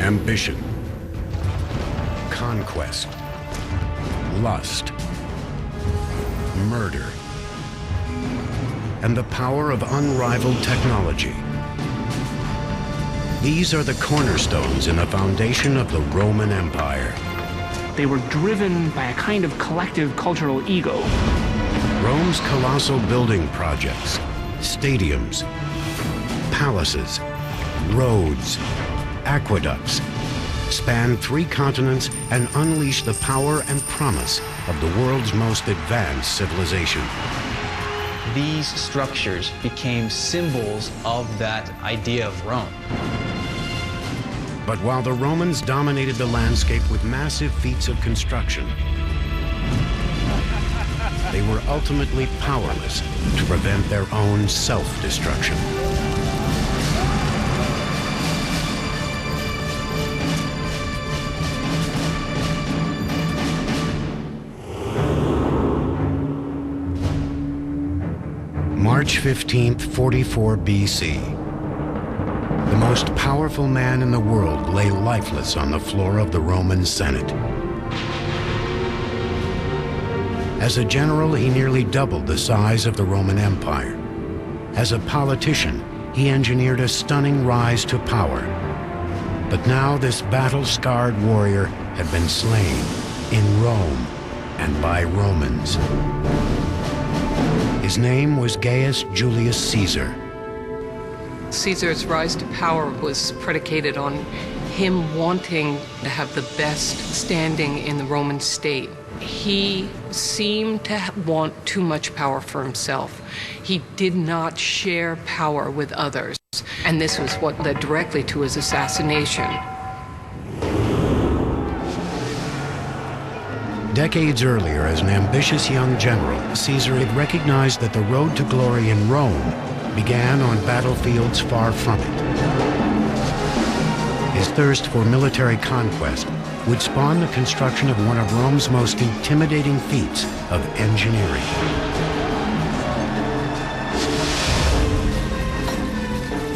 ambition, conquest, lust, murder, and the power of unrivaled technology. These are the cornerstones in the foundation of the Roman Empire. They were driven by a kind of collective cultural ego. Rome's colossal building projects, stadiums, palaces, roads, aqueducts, spanned 3 continents and unleashed the power and promise of the world's most advanced civilization. These structures became symbols of that idea of Rome. But while the Romans dominated the landscape with massive feats of construction, they were ultimately powerless to prevent their own self-destruction. March 15th, 44 BC. The most powerful man in the world lay lifeless on the floor of the Roman Senate. As a general, he nearly doubled the size of the Roman Empire. As a politician, he engineered a stunning rise to power. But now this battle-scarred warrior had been slain in Rome and by Romans. His name was Gaius Julius Caesar. Caesar's rise to power was predicated on him wanting to have the best standing in the Roman state. He seemed to want too much power for himself. He did not share power with others, and this was what led directly to his assassination. Decades earlier, as an ambitious young general, Caesar had recognized that the road to glory in Rome began on battlefields far from it. His thirst for military conquest would spawn the construction of one of Rome's most intimidating feats of engineering.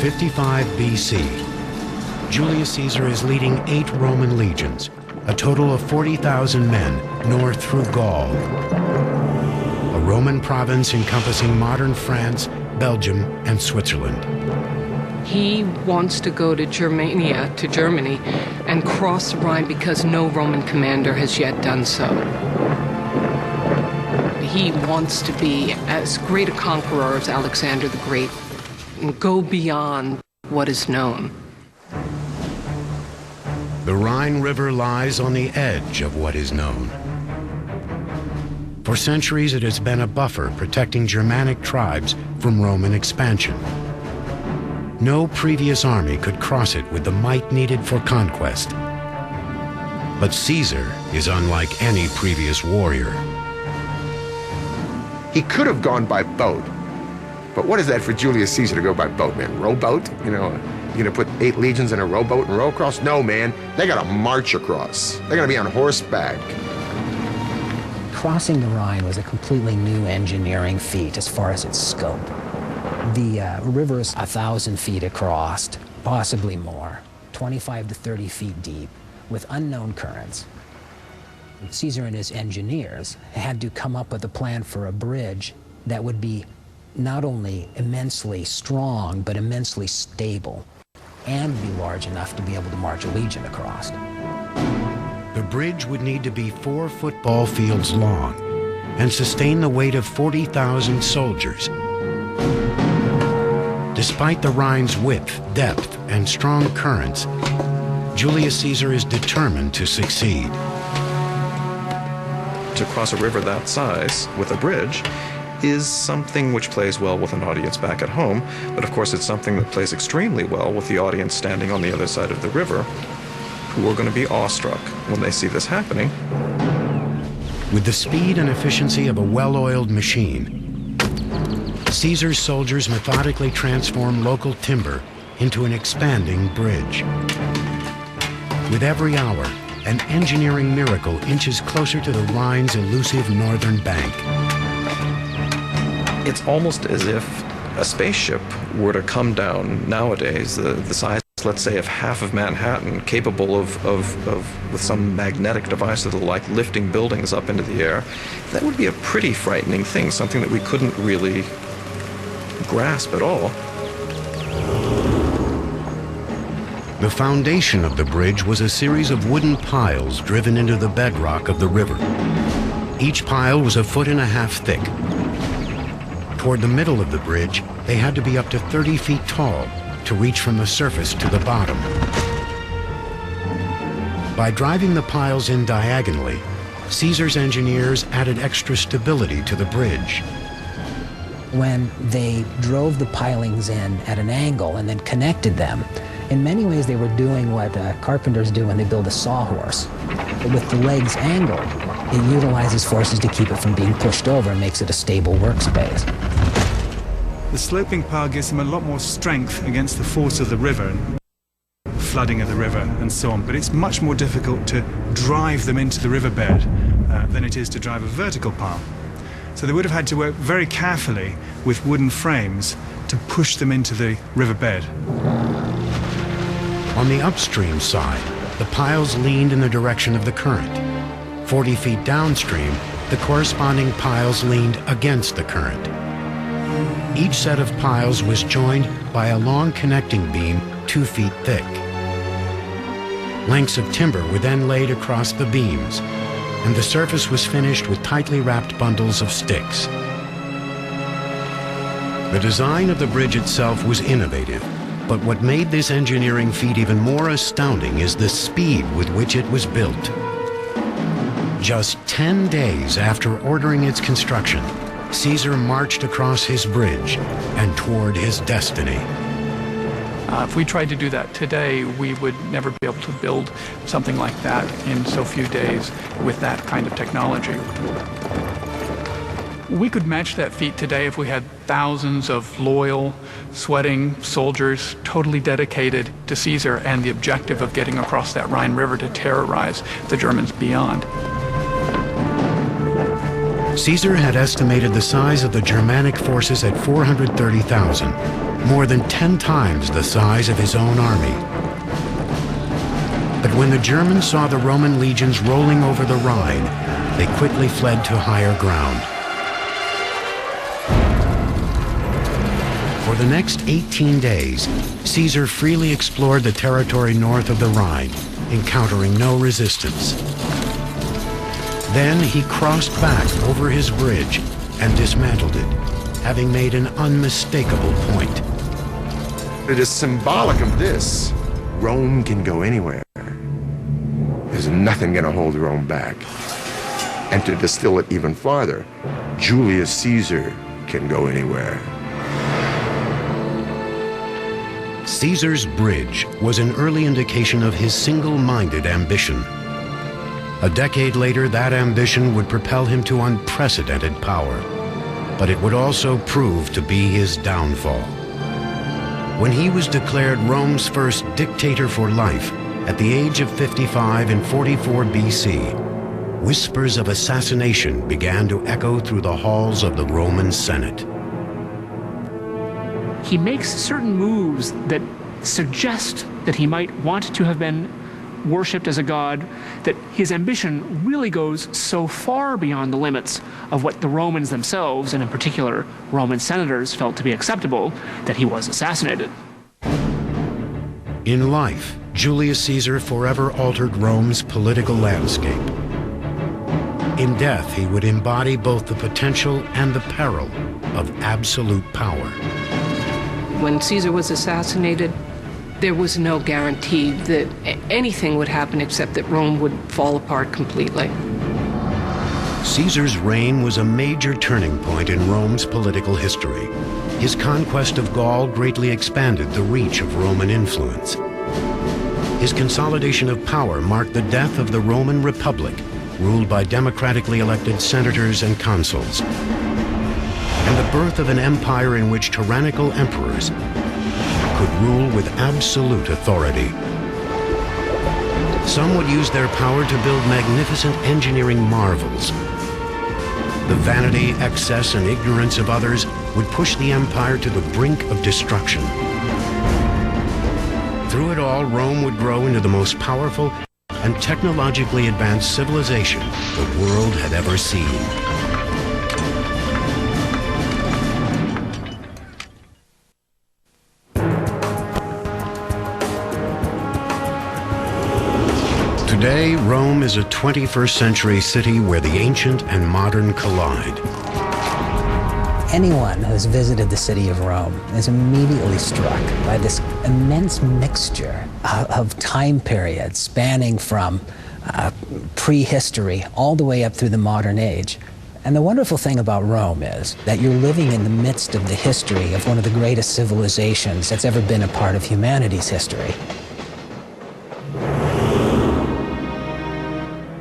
'55 BC. Julius Caesar is leading 8 Roman legions, a total of 40,000 men, north through Gaul, a Roman province encompassing modern France, Belgium, and Switzerland. He wants to go to Germania, to Germany, and cross the Rhine because no Roman commander has yet done so. He wants to be as great a conqueror as Alexander the Great and go beyond what is known. The Rhine River lies on the edge of what is known. For centuries, it has been a buffer protecting Germanic tribes from Roman expansion. No previous army could cross it with the might needed for conquest. But Caesar is unlike any previous warrior. He could have gone by boat, but what is that for Julius Caesar to go by boat, man? Rowboat? You know, you're gonna put 8 legions in a rowboat and row across? No, man, they gotta march across. They're gonna be on horseback. Crossing the Rhine was a completely new engineering feat as far as its scope. The river is 1,000 feet across, possibly more, 25 to 30 feet deep, with unknown currents. Caesar and his engineers had to come up with a plan for a bridge that would be not only immensely strong, but immensely stable, and be large enough to be able to march a legion across. The bridge would need to be 4 football fields long and sustain the weight of 40,000 soldiers. Despite the Rhine's width, depth, and strong currents, Julius Caesar is determined to succeed. To cross a river that size with a bridge is something which plays well with an audience back at home, but of course it's something that plays extremely well with the audience standing on the other side of the river, who are going to be awestruck when they see this happening. With the speed and efficiency of a well-oiled machine, Caesar's soldiers methodically transform local timber into an expanding bridge. With every hour, an engineering miracle inches closer to the Rhine's elusive northern bank. It's almost as if a spaceship were to come down nowadays, the size let's say, of half of Manhattan, capable of with some magnetic device that'll like lifting buildings up into the air, that would be a pretty frightening thing, something that we couldn't really grasp at all. The foundation of the bridge was a series of wooden piles driven into the bedrock of the river. Each pile was 1.5 feet thick. Toward the middle of the bridge, they had to be up to 30 feet tall to reach from the surface to the bottom. By driving the piles in diagonally, Caesar's engineers added extra stability to the bridge. When they drove the pilings in at an angle and then connected them, in many ways they were doing what carpenters do when they build a sawhorse. But with the legs angled, it utilizes forces to keep it from being pushed over and makes it a stable workspace. The sloping pile gives them a lot more strength against the force of the river, flooding of the river and so on, but it's much more difficult to drive them into the riverbed than it is to drive a vertical pile. So they would have had to work very carefully with wooden frames to push them into the riverbed. On the upstream side, the piles leaned in the direction of the current. 40 feet downstream, the corresponding piles leaned against the current. Each set of piles was joined by a long connecting beam 2 feet thick. Lengths of timber were then laid across the beams, and the surface was finished with tightly wrapped bundles of sticks. The design of the bridge itself was innovative, but what made this engineering feat even more astounding is the speed with which it was built. Just 10 days after ordering its construction, Caesar marched across his bridge and toward his destiny. If we tried to do that today, we would never be able to build something like that in so few days with that kind of technology. We could match that feat today if we had thousands of loyal, sweating soldiers totally dedicated to Caesar and the objective of getting across that Rhine River to terrorize the Germans beyond. Caesar had estimated the size of the Germanic forces at 430,000, more than 10 times the size of his own army. But when the Germans saw the Roman legions rolling over the Rhine, they quickly fled to higher ground. For the next 18 days, Caesar freely explored the territory north of the Rhine, encountering no resistance. Then he crossed back over his bridge and dismantled it, having made an unmistakable point. It is symbolic of this. Rome can go anywhere. There's nothing going to hold Rome back. And to distill it even farther, Julius Caesar can go anywhere. Caesar's bridge was an early indication of his single-minded ambition. A decade later, that ambition would propel him to unprecedented power, but it would also prove to be his downfall. When he was declared Rome's first dictator for life at the age of 55 in 44 BC, whispers of assassination began to echo through the halls of the Roman Senate. He makes certain moves that suggest that he might want to have been worshipped as a god, that his ambition really goes so far beyond the limits of what the Romans themselves, and in particular Roman senators, felt to be acceptable, that he was assassinated. In life, Julius Caesar forever altered Rome's political landscape. In death, he would embody both the potential and the peril of absolute power. When Caesar was assassinated, there was no guarantee that anything would happen except that Rome would fall apart completely. Caesar's reign was a major turning point in Rome's political history. His conquest of Gaul greatly expanded the reach of Roman influence. His consolidation of power marked the death of the Roman Republic, ruled by democratically elected senators and consuls, and the birth of an empire in which tyrannical emperors could rule with absolute authority. Some would use their power to build magnificent engineering marvels. The vanity, excess, and ignorance of others would push the empire to the brink of destruction. Through it all, Rome would grow into the most powerful and technologically advanced civilization the world had ever seen. Today, Rome is a 21st century city where the ancient and modern collide. Anyone who's visited the city of Rome is immediately struck by this immense mixture of time periods spanning from prehistory all the way up through the modern age. And the wonderful thing about Rome is that you're living in the midst of the history of one of the greatest civilizations that's ever been a part of humanity's history.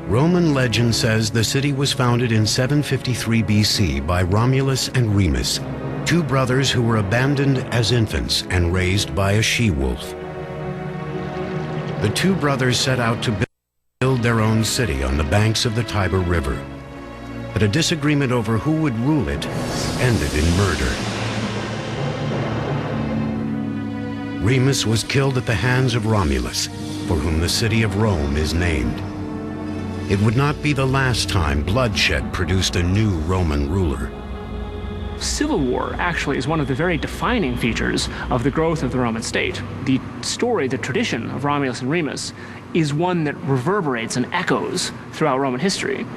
Roman legend says the city was founded in 753 BC by Romulus and Remus, two brothers who were abandoned as infants and raised by a she-wolf. The two brothers set out to build their own city on the banks of the Tiber River. But a disagreement over who would rule it ended in murder. Remus was killed at the hands of Romulus, for whom the city of Rome is named. It would not be the last time bloodshed produced a new Roman ruler. Civil war actually is one of the very defining features of the growth of the Roman state. The story, the tradition of Romulus and Remus is one that reverberates and echoes throughout Roman history.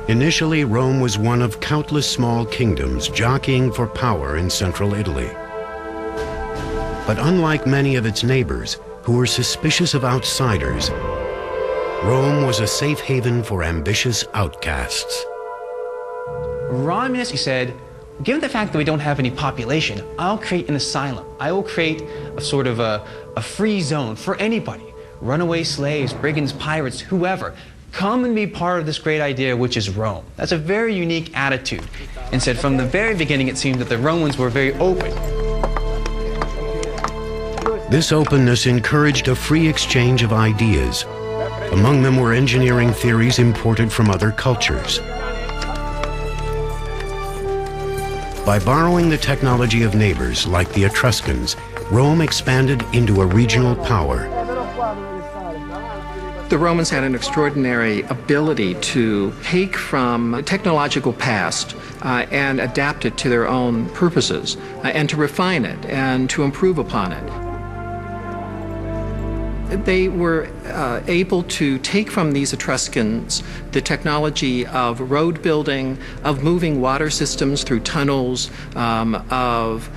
Initially, Rome was one of countless small kingdoms jockeying for power in central Italy. But unlike many of its neighbors, who were suspicious of outsiders, Rome was a safe haven for ambitious outcasts. Romulus, he said, given the fact that we don't have any population, I'll create an asylum. I will create a sort of a free zone for anybody. Runaway slaves, brigands, pirates, whoever. Come and be part of this great idea, which is Rome. That's a very unique attitude. And said from the very beginning, it seemed that the Romans were very open. This openness encouraged a free exchange of ideas. Among them were engineering theories imported from other cultures. By borrowing the technology of neighbors like the Etruscans, Rome expanded into a regional power. The Romans had an extraordinary ability to take from a technological past and adapt it to their own purposes and to refine it and to improve upon it. They were able to take from these Etruscans the technology of road building, of moving water systems through tunnels, of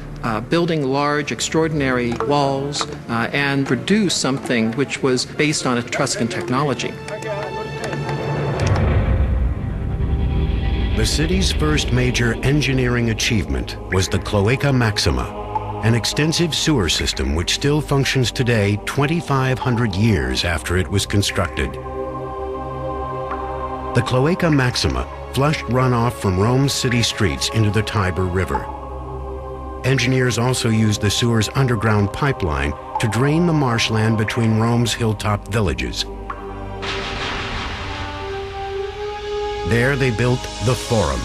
building large, extraordinary walls, and produce something which was based on Etruscan technology. The city's first major engineering achievement was the Cloaca Maxima, an extensive sewer system which still functions today 2,500 years after it was constructed. The Cloaca Maxima flushed runoff from Rome's city streets into the Tiber River. Engineers also used the sewer's underground pipeline to drain the marshland between Rome's hilltop villages. There they built the Forum,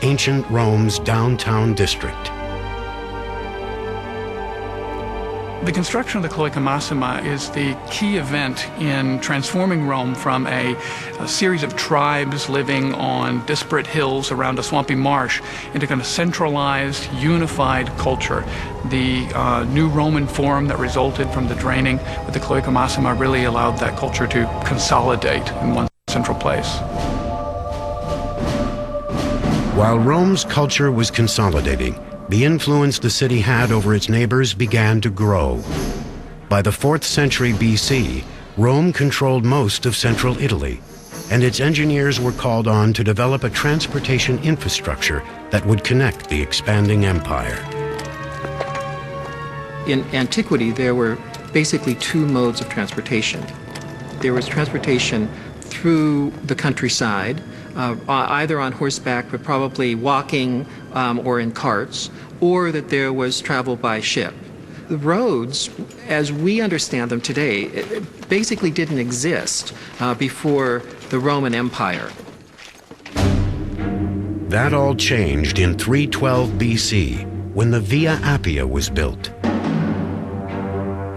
ancient Rome's downtown district. The construction of the Cloaca Maxima is the key event in transforming Rome from a series of tribes living on disparate hills around a swampy marsh into kind of centralized, unified culture. The new Roman Forum that resulted from the draining with the Cloaca Maxima really allowed that culture to consolidate in one central place. While Rome's culture was consolidating, the influence the city had over its neighbors began to grow. By the 4th century BC, Rome controlled most of central Italy, and its engineers were called on to develop a transportation infrastructure that would connect the expanding empire. In antiquity, there were basically two modes of transportation. There was transportation through the countryside, either on horseback, but probably walking or in carts, or that there was travel by ship. The roads, as we understand them today, basically didn't exist before the Roman Empire. That all changed in 312 BC, when the Via Appia was built.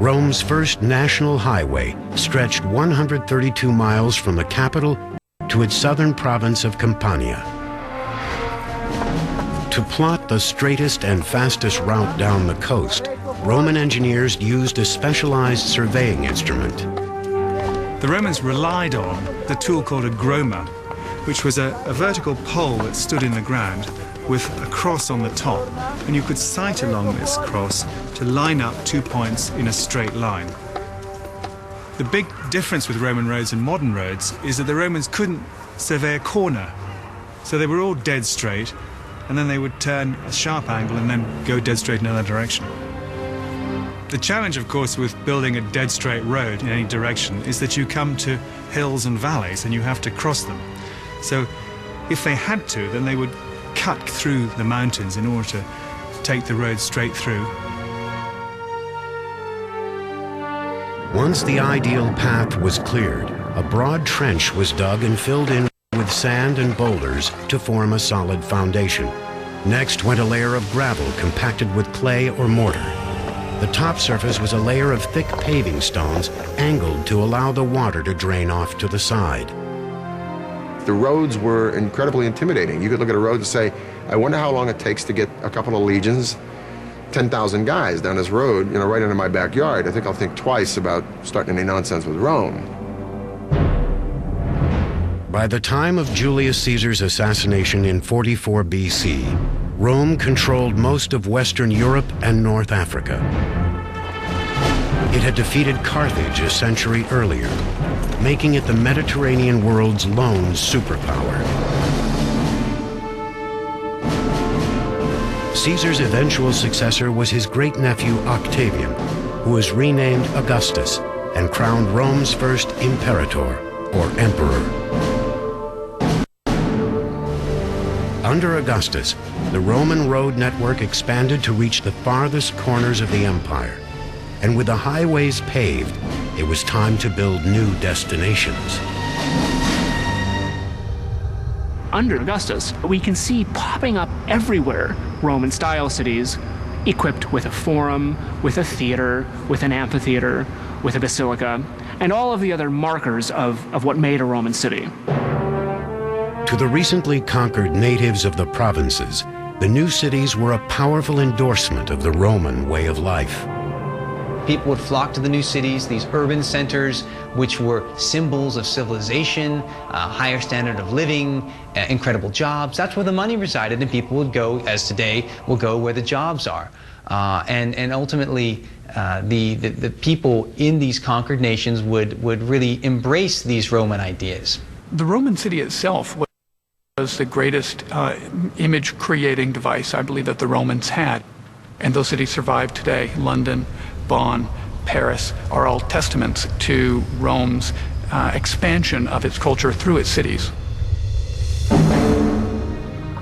Rome's first national highway stretched 132 miles from the capital to its southern province of Campania. To plot the straightest and fastest route down the coast, Roman engineers used a specialized surveying instrument. The Romans relied on the tool called a groma, which was a vertical pole that stood in the ground with a cross on the top, and you could sight along this cross to line up 2 points in a straight line. The big difference with Roman roads and modern roads is that the Romans couldn't survey a corner, so they were all dead straight, and then they would turn a sharp angle and then go dead straight in another direction. The challenge, of course, with building a dead straight road in any direction is that you come to hills and valleys and you have to cross them. So if they had to, then they would cut through the mountains in order to take the road straight through. Once the ideal path was cleared, a broad trench was dug and filled in with sand and boulders to form a solid foundation. Next went a layer of gravel compacted with clay or mortar. The top surface was a layer of thick paving stones angled to allow the water to drain off to the side. The roads were incredibly intimidating. You could look at a road and say, I wonder how long it takes to get a couple of legions, 10,000 guys down this road, you know, right into my backyard. I think I'll think twice about starting any nonsense with Rome. By the time of Julius Caesar's assassination in 44 BC, Rome controlled most of Western Europe and North Africa. It had defeated Carthage a century earlier, making it the Mediterranean world's lone superpower. Caesar's eventual successor was his great-nephew Octavian, who was renamed Augustus and crowned Rome's first imperator, or emperor. Under Augustus, the Roman road network expanded to reach the farthest corners of the empire. And with the highways paved, it was time to build new destinations. Under Augustus, we can see popping up everywhere Roman-style cities equipped with a forum, with a theater, with an amphitheater, with a basilica, and all of the other markers of what made a Roman city. To the recently conquered natives of the provinces, the new cities were a powerful endorsement of the Roman way of life. People would flock to the new cities, these urban centers, which were symbols of civilization, a higher standard of living, incredible jobs. That's where the money resided, and people would go, as today, will go where the jobs are. And ultimately, the people in these conquered nations would really embrace these Roman ideas. The Roman city itself was the greatest image-creating device, I believe, that the Romans had. And those cities survive today. London, Bonn, Paris are all testaments to Rome's expansion of its culture through its cities.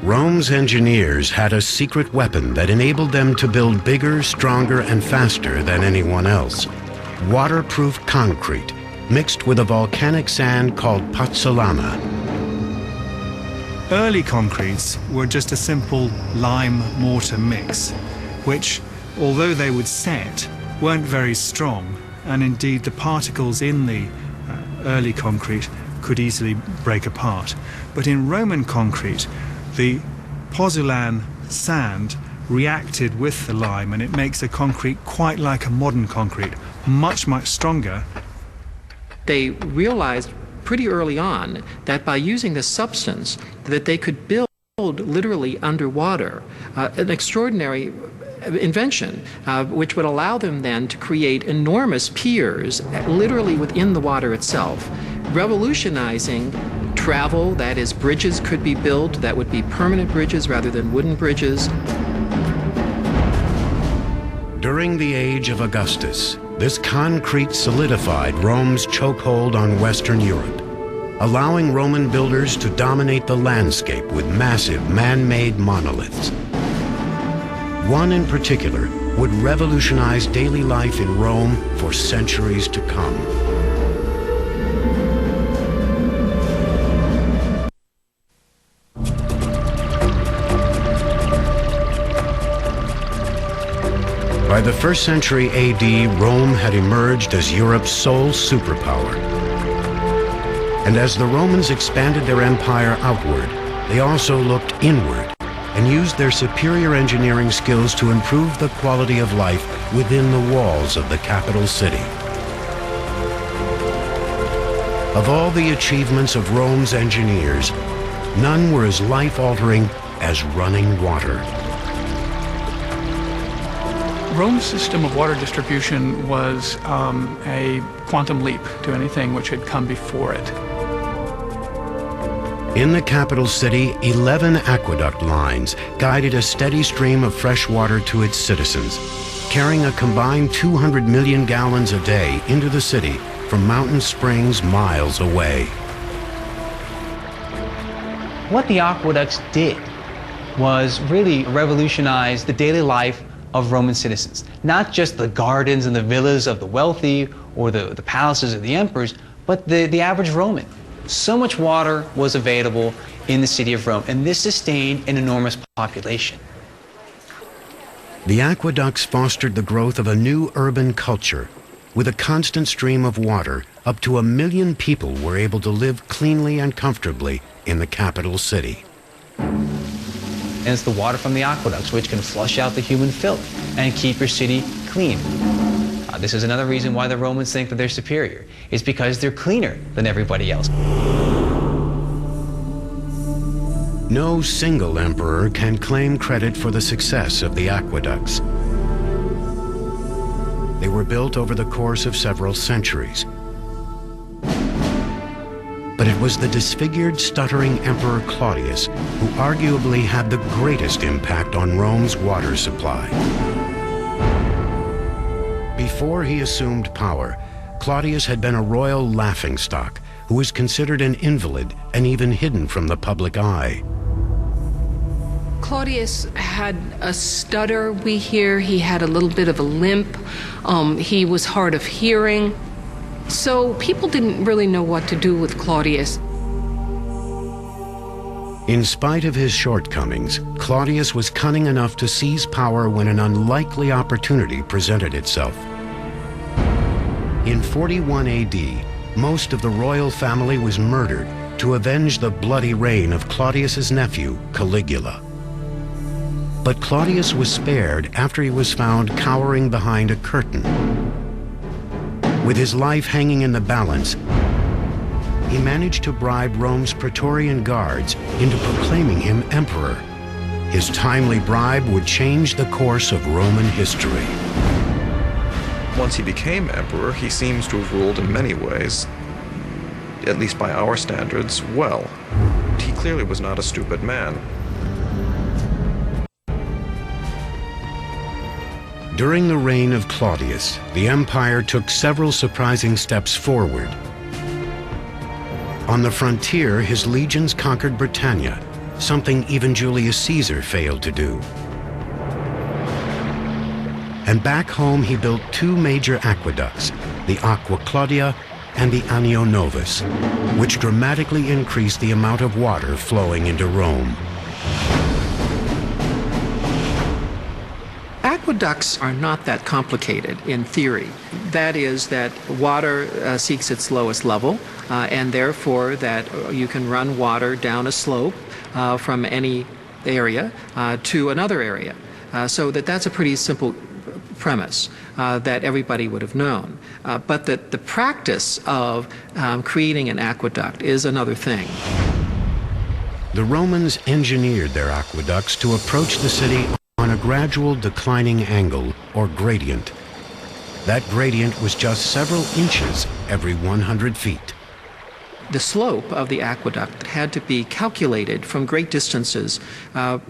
Rome's engineers had a secret weapon that enabled them to build bigger, stronger, and faster than anyone else. Waterproof concrete, mixed with a volcanic sand called pozzolana. Early concretes were just a simple lime-mortar mix, which, although they would set, weren't very strong, and indeed the particles in the early concrete could easily break apart. But in Roman concrete, the pozzolan sand reacted with the lime, and it makes a concrete quite like a modern concrete, much, much stronger. They realized pretty early on that by using this substance that they could build literally underwater an extraordinary invention which would allow them then to create enormous piers literally within the water itself, revolutionizing travel. That is, bridges could be built that would be permanent bridges rather than wooden bridges. During the age of Augustus, this concrete solidified Rome's chokehold on Western Europe, allowing Roman builders to dominate the landscape with massive man-made monoliths. One in particular would revolutionize daily life in Rome for centuries to come. By the 1st century AD, Rome had emerged as Europe's sole superpower. And as the Romans expanded their empire outward, they also looked inward and used their superior engineering skills to improve the quality of life within the walls of the capital city. Of all the achievements of Rome's engineers, none were as life-altering as running water. Rome's system of water distribution was a quantum leap to anything which had come before it. In the capital city, 11 aqueduct lines guided a steady stream of fresh water to its citizens, carrying a combined 200 million gallons a day into the city from mountain springs miles away. What the aqueducts did was really revolutionize the daily life of Roman citizens. Not just the gardens and the villas of the wealthy or the palaces of the emperors, but the average Roman. So much water was available in the city of Rome, and this sustained an enormous population. The aqueducts fostered the growth of a new urban culture. With a constant stream of water, up to 1 million people were able to live cleanly and comfortably in the capital city. And it's the water from the aqueducts which can flush out the human filth and keep your city clean. This is another reason why the Romans think that they're superior. It's because they're cleaner than everybody else. No single emperor can claim credit for the success of the aqueducts. They were built over the course of several centuries. But it was the disfigured, stuttering Emperor Claudius who arguably had the greatest impact on Rome's water supply. Before he assumed power, Claudius had been a royal laughingstock who was considered an invalid and even hidden from the public eye. Claudius had a stutter, we hear. He had a little bit of a limp. He was hard of hearing. So people didn't really know what to do with Claudius. In spite of his shortcomings, Claudius was cunning enough to seize power when an unlikely opportunity presented itself. In 41 AD, most of the royal family was murdered to avenge the bloody reign of Claudius's nephew, Caligula. But Claudius was spared after he was found cowering behind a curtain. With his life hanging in the balance, he managed to bribe Rome's Praetorian guards into proclaiming him emperor. His timely bribe would change the course of Roman history. Once he became emperor, he seems to have ruled in many ways, at least by our standards, well. He clearly was not a stupid man. During the reign of Claudius, the empire took several surprising steps forward. On the frontier, his legions conquered Britannia, something even Julius Caesar failed to do. And back home, he built 2 major aqueducts, the Aqua Claudia and the Anio Novus, which dramatically increased the amount of water flowing into Rome. Aqueducts are not that complicated in theory. That is that water seeks its lowest level, and therefore that you can run water down a slope from any area to another area. So that's a pretty simple premise that everybody would have known. But that the practice of creating an aqueduct is another thing. The Romans engineered their aqueducts to approach the city on a gradual declining angle, or gradient. That gradient was just several inches every 100 feet. The slope of the aqueduct had to be calculated from great distances,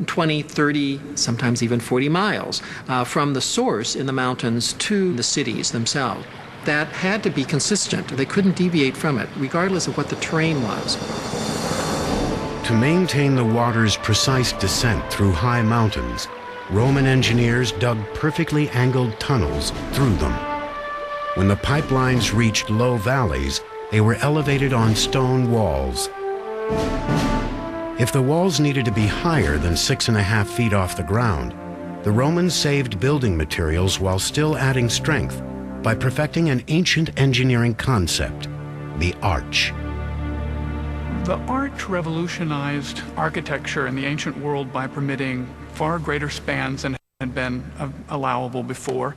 20, 30, sometimes even 40 miles, from the source in the mountains to the cities themselves. That had to be consistent. They couldn't deviate from it, regardless of what the terrain was. To maintain the water's precise descent through high mountains, Roman engineers dug perfectly angled tunnels through them. When the pipelines reached low valleys, they were elevated on stone walls. If the walls needed to be higher than 6.5 feet off the ground, the Romans saved building materials while still adding strength by perfecting an ancient engineering concept, the arch. The arch revolutionized architecture in the ancient world by permitting far greater spans than had been allowable before.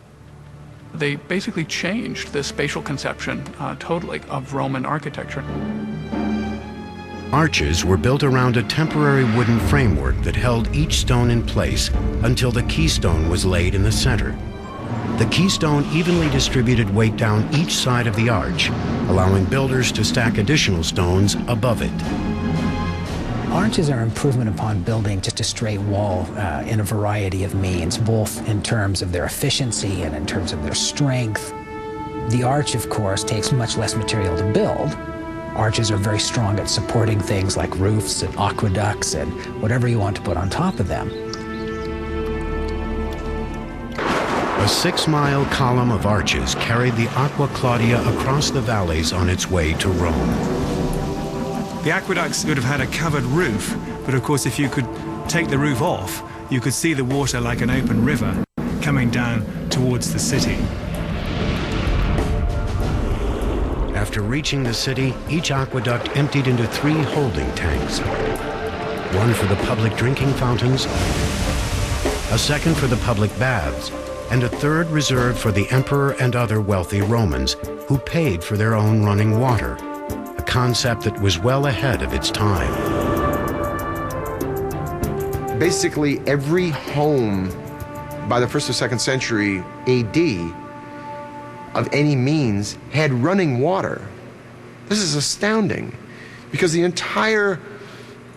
They basically changed the spatial conception totally of Roman architecture. Arches were built around a temporary wooden framework that held each stone in place until the keystone was laid in the center. The keystone evenly distributed weight down each side of the arch, allowing builders to stack additional stones above it. Arches are improvement upon building just a straight wall in a variety of means, both in terms of their efficiency and in terms of their strength. The arch, of course, takes much less material to build. Arches are very strong at supporting things like roofs and aqueducts and whatever you want to put on top of them. A 6-mile column of arches carried the Aqua Claudia across the valleys on its way to Rome. The aqueducts would have had a covered roof, but of course if you could take the roof off, you could see the water like an open river coming down towards the city. After reaching the city, each aqueduct emptied into 3 holding tanks. One for the public drinking fountains, a second for the public baths, and a third reserved for the emperor and other wealthy Romans who paid for their own running water, a concept that was well ahead of its time. Basically, every home by the 1st or 2nd century AD of any means had running water. This is astounding, because the entire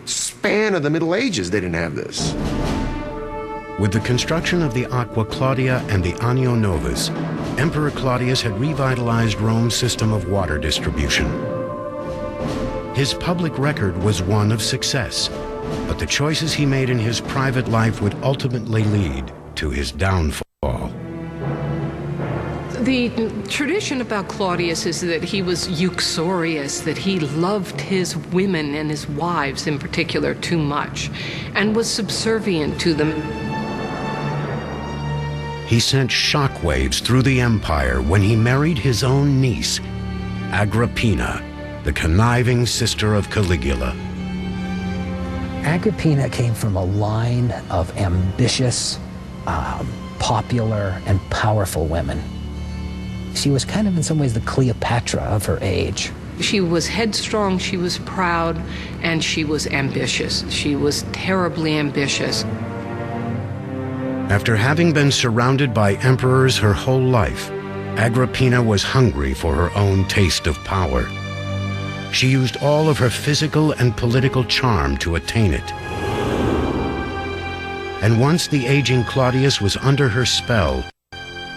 span of the Middle Ages they didn't have this. With the construction of the Aqua Claudia and the Anio Novus, Emperor Claudius had revitalized Rome's system of water distribution. His public record was one of success, but the choices he made in his private life would ultimately lead to his downfall. The tradition about Claudius is that he was uxorious, that he loved his women and his wives in particular too much, and was subservient to them. He sent shockwaves through the empire when he married his own niece, Agrippina, the conniving sister of Caligula. Agrippina came from a line of ambitious, popular, and powerful women. She was kind of in some ways the Cleopatra of her age. She was headstrong, she was proud, and she was ambitious. She was terribly ambitious. After having been surrounded by emperors her whole life, Agrippina was hungry for her own taste of power. She used all of her physical and political charm to attain it. And once the aging Claudius was under her spell,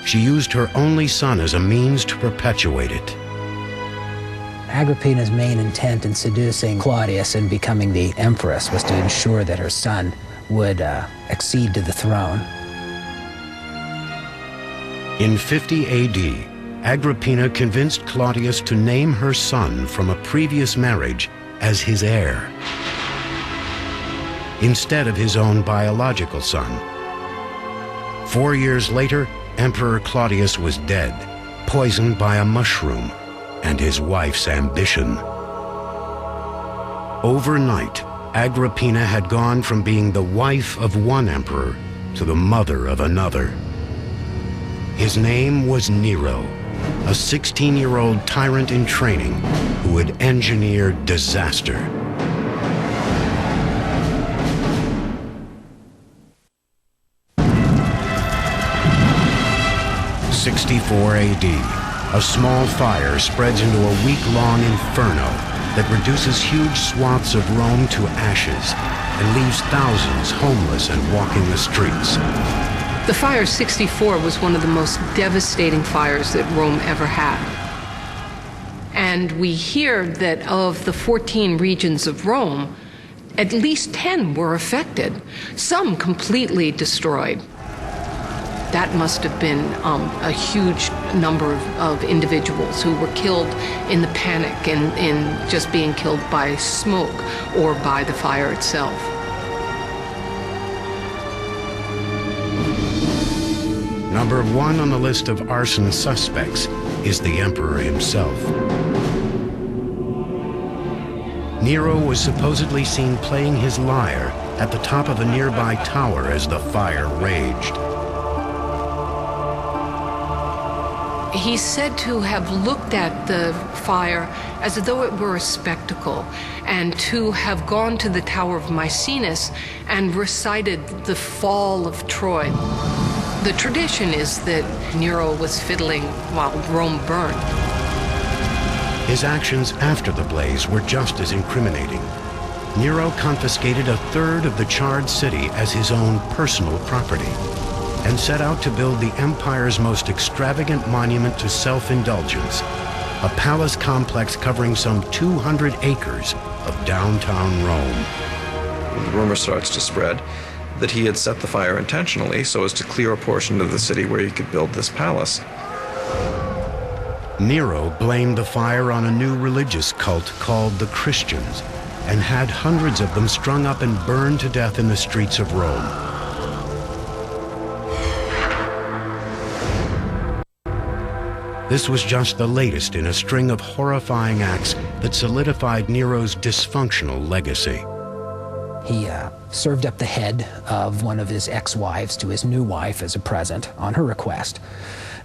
she used her only son as a means to perpetuate it. Agrippina's main intent in seducing Claudius and becoming the empress was to ensure that her son would accede to the throne. In 50 AD, Agrippina convinced Claudius to name her son from a previous marriage as his heir, instead of his own biological son. 4 years later, Emperor Claudius was dead, poisoned by a mushroom and his wife's ambition. Overnight, Agrippina had gone from being the wife of one emperor to the mother of another. His name was Nero, a 16-year-old tyrant in training who had engineered disaster. 64 AD, a small fire spreads into a week-long inferno that reduces huge swaths of Rome to ashes and leaves thousands homeless and walking the streets. The fire 64 was one of the most devastating fires that Rome ever had. And we hear that of the 14 regions of Rome, at least 10 were affected, some completely destroyed. That must have been a huge number of individuals who were killed in the panic and in just being killed by smoke or by the fire itself. Number 1 on the list of arson suspects is the emperor himself. Nero was supposedly seen playing his lyre at the top of a nearby tower as the fire raged. He's said to have looked at the fire as though it were a spectacle, and to have gone to the Tower of Maecenas and recited the fall of Troy. The tradition is that Nero was fiddling while Rome burned. His actions after the blaze were just as incriminating. Nero confiscated a third of the charred city as his own personal property and set out to build the empire's most extravagant monument to self-indulgence, a palace complex covering some 200 acres of downtown Rome. The rumor starts to spread that he had set the fire intentionally so as to clear a portion of the city where he could build this palace. Nero blamed the fire on a new religious cult called the Christians and had hundreds of them strung up and burned to death in the streets of Rome. This was just the latest in a string of horrifying acts that solidified Nero's dysfunctional legacy. He served up the head of one of his ex-wives to his new wife as a present on her request,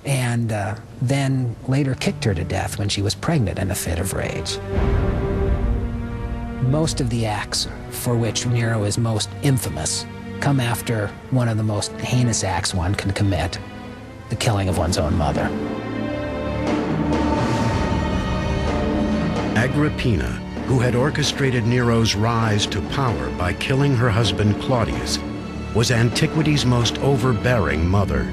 and then later kicked her to death when she was pregnant in a fit of rage. Most of the acts for which Nero is most infamous come after one of the most heinous acts one can commit, the killing of one's own mother. Agrippina, who had orchestrated Nero's rise to power by killing her husband Claudius, was antiquity's most overbearing mother.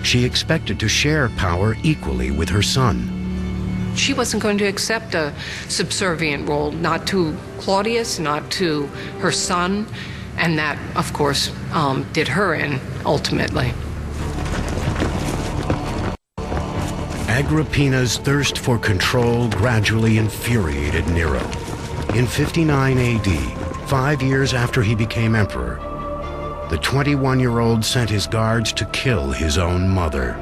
She expected to share power equally with her son. She wasn't going to accept a subservient role, not to Claudius, not to her son, and that, of course, did her in, ultimately. Agrippina's thirst for control gradually infuriated Nero. In 59 AD, 5 years after he became emperor, the 21-year-old sent his guards to kill his own mother.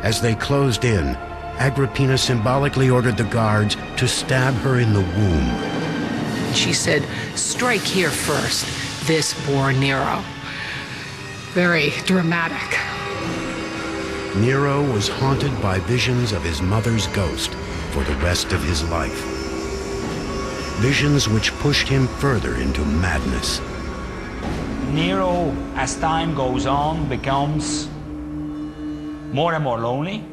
As they closed in, Agrippina symbolically ordered the guards to stab her in the womb. She said, "Strike here first. This bore Nero." Very dramatic. Nero was haunted by visions of his mother's ghost for the rest of his life. Visions which pushed him further into madness. Nero, as time goes on, becomes more and more lonely,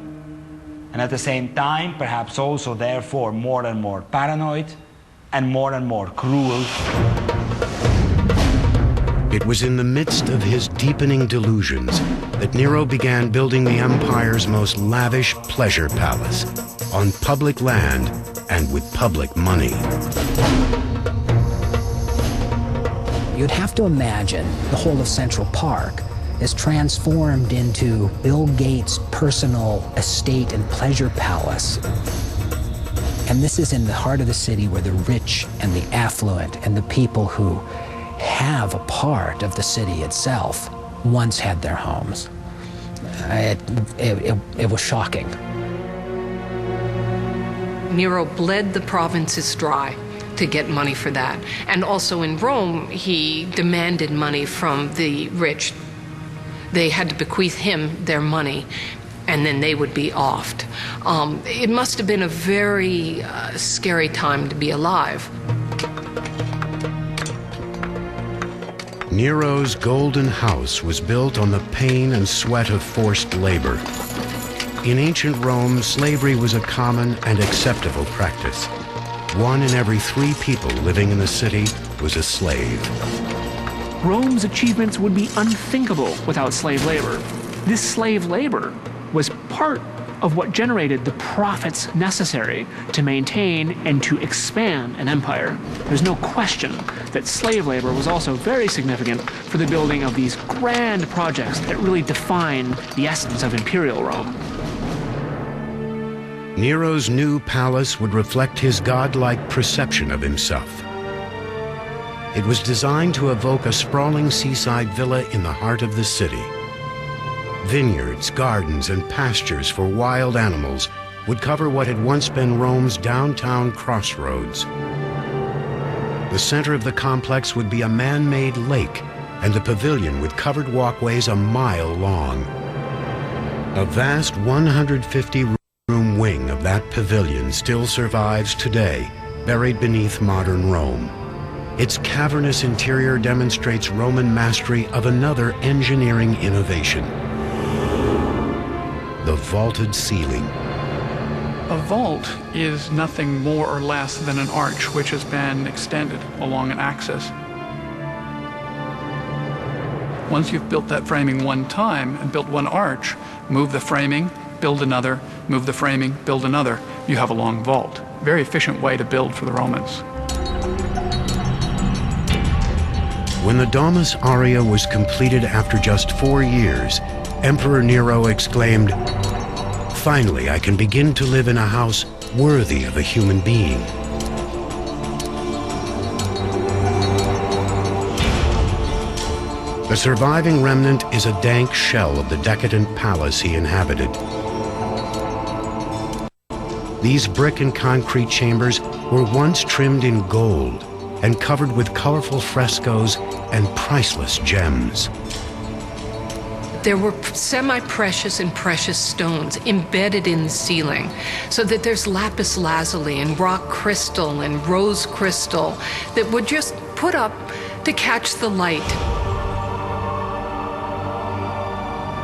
and at the same time, perhaps also therefore more and more paranoid and more cruel. It was in the midst of his deepening delusions that Nero began building the empire's most lavish pleasure palace on public land and with public money. You'd have to imagine the whole of Central Park is transformed into Bill Gates' personal estate and pleasure palace. And this is in the heart of the city where the rich and the affluent and the people who have a part of the city itself once had their homes. It was shocking. Nero bled the provinces dry to get money for that. And also in Rome, he demanded money from the rich. They had to bequeath him their money, and then they would be offed. It must have been a very scary time to be alive. Nero's golden house was built on the pain and sweat of forced labor. In ancient Rome, slavery was a common and acceptable practice. 1 in every 3 people living in the city was a slave. Rome's achievements would be unthinkable without slave labor. This slave labor was part of what generated the profits necessary to maintain and to expand an empire. There's no question that slave labor was also very significant for the building of these grand projects that really define the essence of imperial Rome. Nero's new palace would reflect his godlike perception of himself. It was designed to evoke a sprawling seaside villa in the heart of the city. Vineyards, gardens, and pastures for wild animals would cover what had once been Rome's downtown crossroads. The center of the complex would be a man-made lake, and the pavilion with covered walkways a mile long. A vast 150-room wing of that pavilion still survives today, buried beneath modern Rome. Its cavernous interior demonstrates Roman mastery of another engineering innovation: the vaulted ceiling. A vault is nothing more or less than an arch which has been extended along an axis. Once you've built that framing one time and built one arch, move the framing, build another, move the framing, build another, you have a long vault. Very efficient way to build for the Romans. When the Domus Aurea was completed after just 4 years, Emperor Nero exclaimed, "Finally, I can begin to live in a house worthy of a human being." The surviving remnant is a dank shell of the decadent palace he inhabited. These brick and concrete chambers were once trimmed in gold and covered with colorful frescoes and priceless gems. There were semi-precious and precious stones embedded in the ceiling, so that there's lapis lazuli and rock crystal and rose crystal that would just put up to catch the light.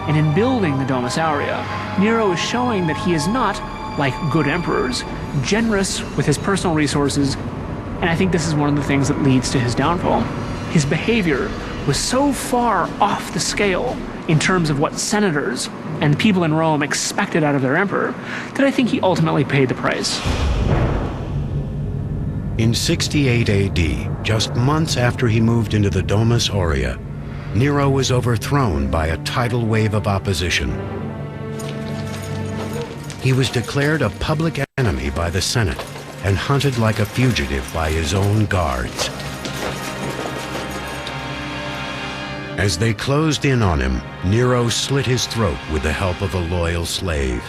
And in building the Domus Aurea, Nero is showing that he is not, like good emperors, generous with his personal resources, and I think this is one of the things that leads to his downfall. His behavior was so far off the scale in terms of what senators and the people in Rome expected out of their emperor that I think he ultimately paid the price. In 68 AD, just months after he moved into the Domus Aurea, Nero was overthrown by a tidal wave of opposition. He was declared a public enemy by the Senate and hunted like a fugitive by his own guards. As they closed in on him, Nero slit his throat with the help of a loyal slave.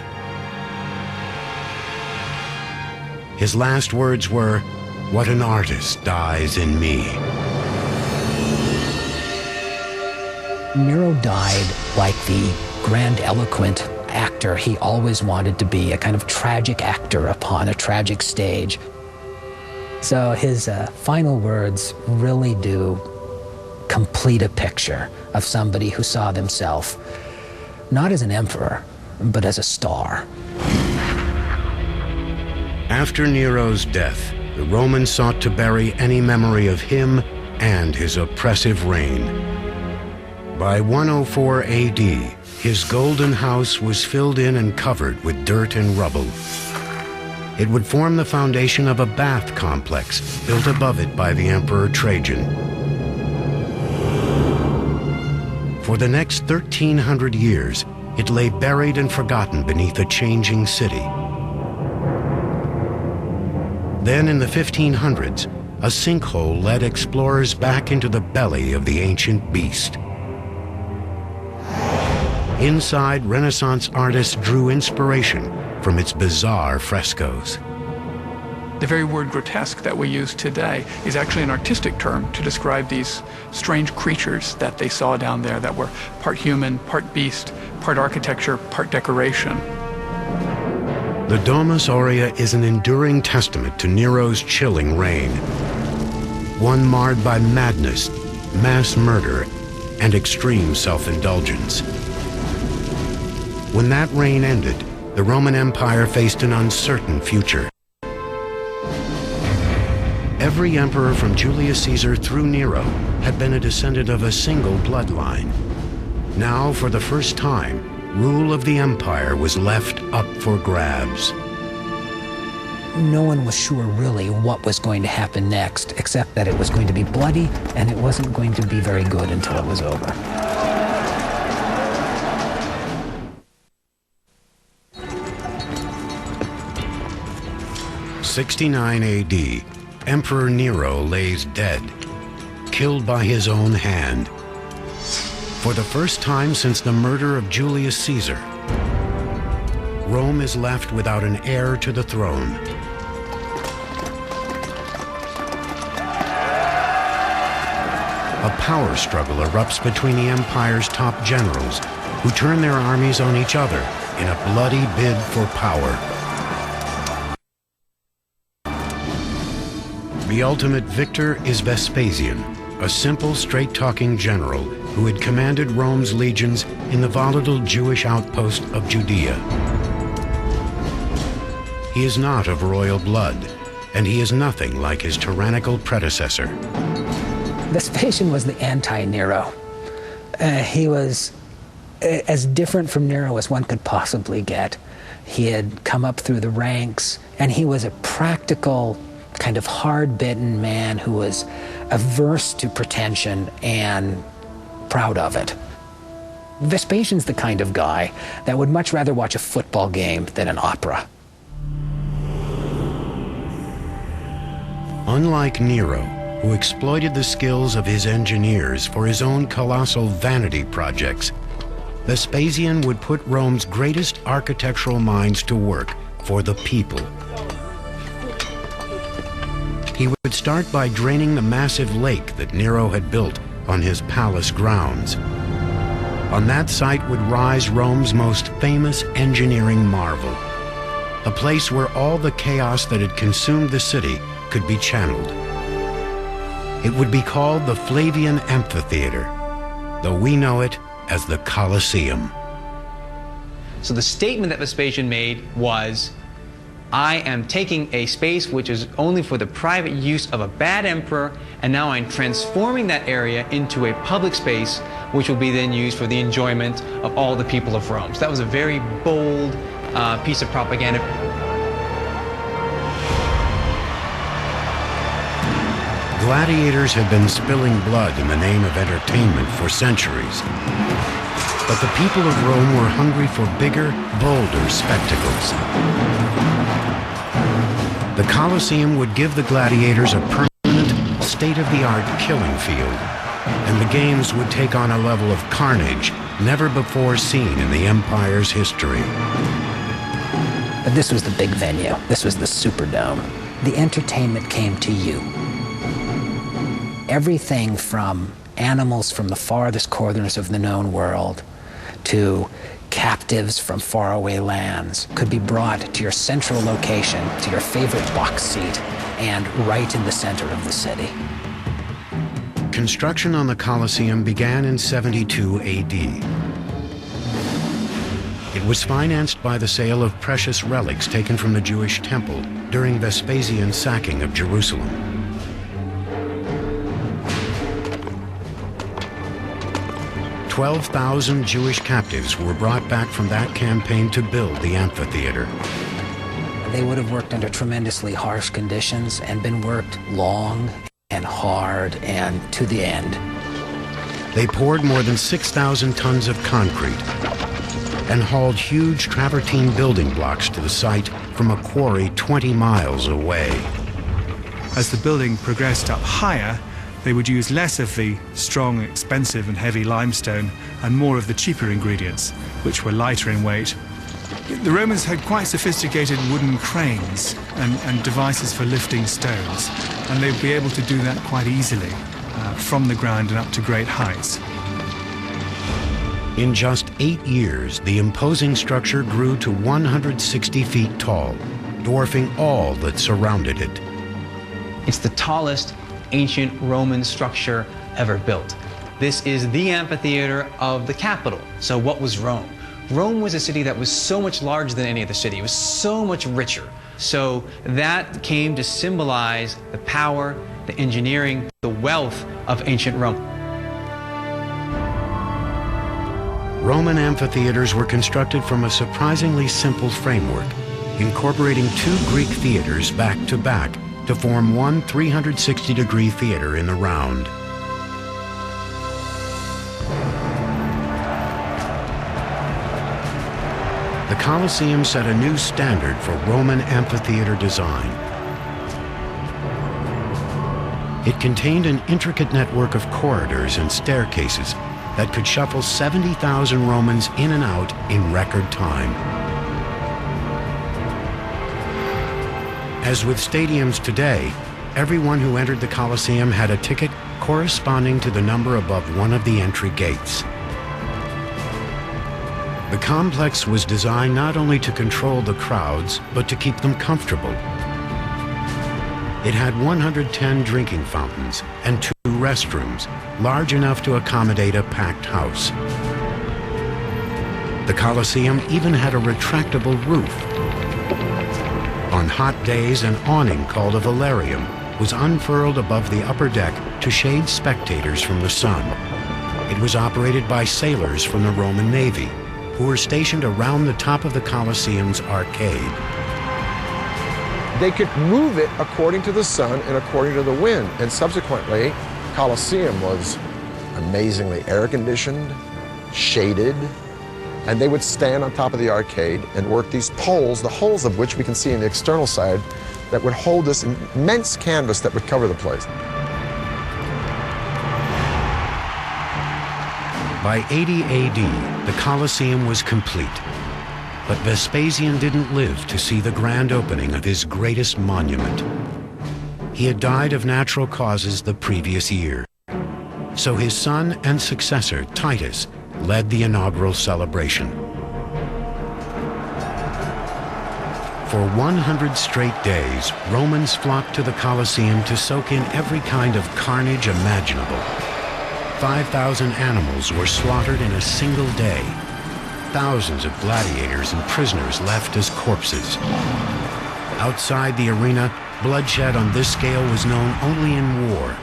His last words were, "What an artist dies in me." Nero died like the grandiloquent actor he always wanted to be, a kind of tragic actor upon a tragic stage. So his final words really do complete a picture of somebody who saw themselves not as an emperor, but as a star. After Nero's death, the Romans sought to bury any memory of him and his oppressive reign. By 104 AD, his golden house was filled in and covered with dirt and rubble. It would form the foundation of a bath complex built above it by the Emperor Trajan. For the next 1,300 years, it lay buried and forgotten beneath a changing city. Then in the 1500s, a sinkhole led explorers back into the belly of the ancient beast. Inside, Renaissance artists drew inspiration from its bizarre frescoes. The very word grotesque that we use today is actually an artistic term to describe these strange creatures that they saw down there that were part human, part beast, part architecture, part decoration. The Domus Aurea is an enduring testament to Nero's chilling reign, one marred by madness, mass murder, and extreme self-indulgence. When that reign ended, the Roman Empire faced an uncertain future. Every emperor from Julius Caesar through Nero had been a descendant of a single bloodline. Now, for the first time, rule of the empire was left up for grabs. No one was sure really what was going to happen next, except that it was going to be bloody and it wasn't going to be very good until it was over. 69 AD, Emperor Nero lays dead, killed by his own hand. For the first time since the murder of Julius Caesar, Rome is left without an heir to the throne. A power struggle erupts between the empire's top generals, who turn their armies on each other in a bloody bid for power. The ultimate victor is Vespasian, a simple, straight-talking general who had commanded Rome's legions in the volatile Jewish outpost of Judea. He is not of royal blood, and he is nothing like his tyrannical predecessor. Vespasian was the anti-Nero. He was as different from Nero as one could possibly get. He had come up through the ranks, and he was a practical, kind of hard-bitten man who was averse to pretension and proud of it. Vespasian's the kind of guy that would much rather watch a football game than an opera. Unlike Nero, who exploited the skills of his engineers for his own colossal vanity projects, Vespasian would put Rome's greatest architectural minds to work for the people. He would start by draining the massive lake that Nero had built on his palace grounds. On that site would rise Rome's most famous engineering marvel, a place where all the chaos that had consumed the city could be channeled. It would be called the Flavian Amphitheater, though we know it as the Colosseum. So the statement that Vespasian made was, I am taking a space which is only for the private use of a bad emperor, and now I'm transforming that area into a public space which will be then used for the enjoyment of all the people of Rome. So that was a very bold piece of propaganda. Gladiators had been spilling blood in the name of entertainment for centuries. But the people of Rome were hungry for bigger, bolder spectacles. The Colosseum would give the gladiators a permanent, state-of-the-art killing field, and the games would take on a level of carnage never before seen in the empire's history. But this was the big venue. This was the Superdome. The entertainment came to you. Everything from animals from the farthest corners of the known world to captives from faraway lands could be brought to your central location, to your favorite box seat, and right in the center of the city. Construction on the Colosseum began in 72 AD. It was financed by the sale of precious relics taken from the Jewish temple during Vespasian's sacking of Jerusalem. 12,000 Jewish captives were brought back from that campaign to build the amphitheater. They would have worked under tremendously harsh conditions and been worked long and hard and to the end. They poured more than 6,000 tons of concrete and hauled huge travertine building blocks to the site from a quarry 20 miles away. As the building progressed up higher, they would use less of the strong, expensive and heavy limestone and more of the cheaper ingredients, which were lighter in weight. The Romans had quite sophisticated wooden cranes and devices for lifting stones, and they would be able to do that quite easily from the ground and up to great heights. In just 8 years, the imposing structure grew to 160 feet tall, dwarfing all that surrounded it. It's the tallest ancient Roman structure ever built. This is the amphitheater of the capital. So what was Rome? Rome was a city that was so much larger than any other city. It was so much richer. So that came to symbolize the power, the engineering, the wealth of ancient Rome. Roman amphitheaters were constructed from a surprisingly simple framework, incorporating 2 Greek theaters back to back to form one 360-degree theater in the round. The Colosseum set a new standard for Roman amphitheater design. It contained an intricate network of corridors and staircases that could shuffle 70,000 Romans in and out in record time. As with stadiums today, everyone who entered the Colosseum had a ticket corresponding to the number above one of the entry gates. The complex was designed not only to control the crowds, but to keep them comfortable. It had 110 drinking fountains and 2 restrooms, large enough to accommodate a packed house. The Colosseum even had a retractable roof. On hot days, an awning called a velarium was unfurled above the upper deck to shade spectators from the sun. It was operated by sailors from the Roman Navy, who were stationed around the top of the Colosseum's arcade. They could move it according to the sun and according to the wind, and subsequently, Colosseum was amazingly air-conditioned, shaded, and they would stand on top of the arcade and work these poles, the holes of which we can see on the external side, that would hold this immense canvas that would cover the place. By 80 AD, the Colosseum was complete. But Vespasian didn't live to see the grand opening of his greatest monument. He had died of natural causes the previous year. So his son and successor, Titus, led the inaugural celebration. For 100 straight days, Romans flocked to the Colosseum to soak in every kind of carnage imaginable. 5,000 animals were slaughtered in a single day. Thousands of gladiators and prisoners left as corpses. Outside the arena, bloodshed on this scale was known only in war.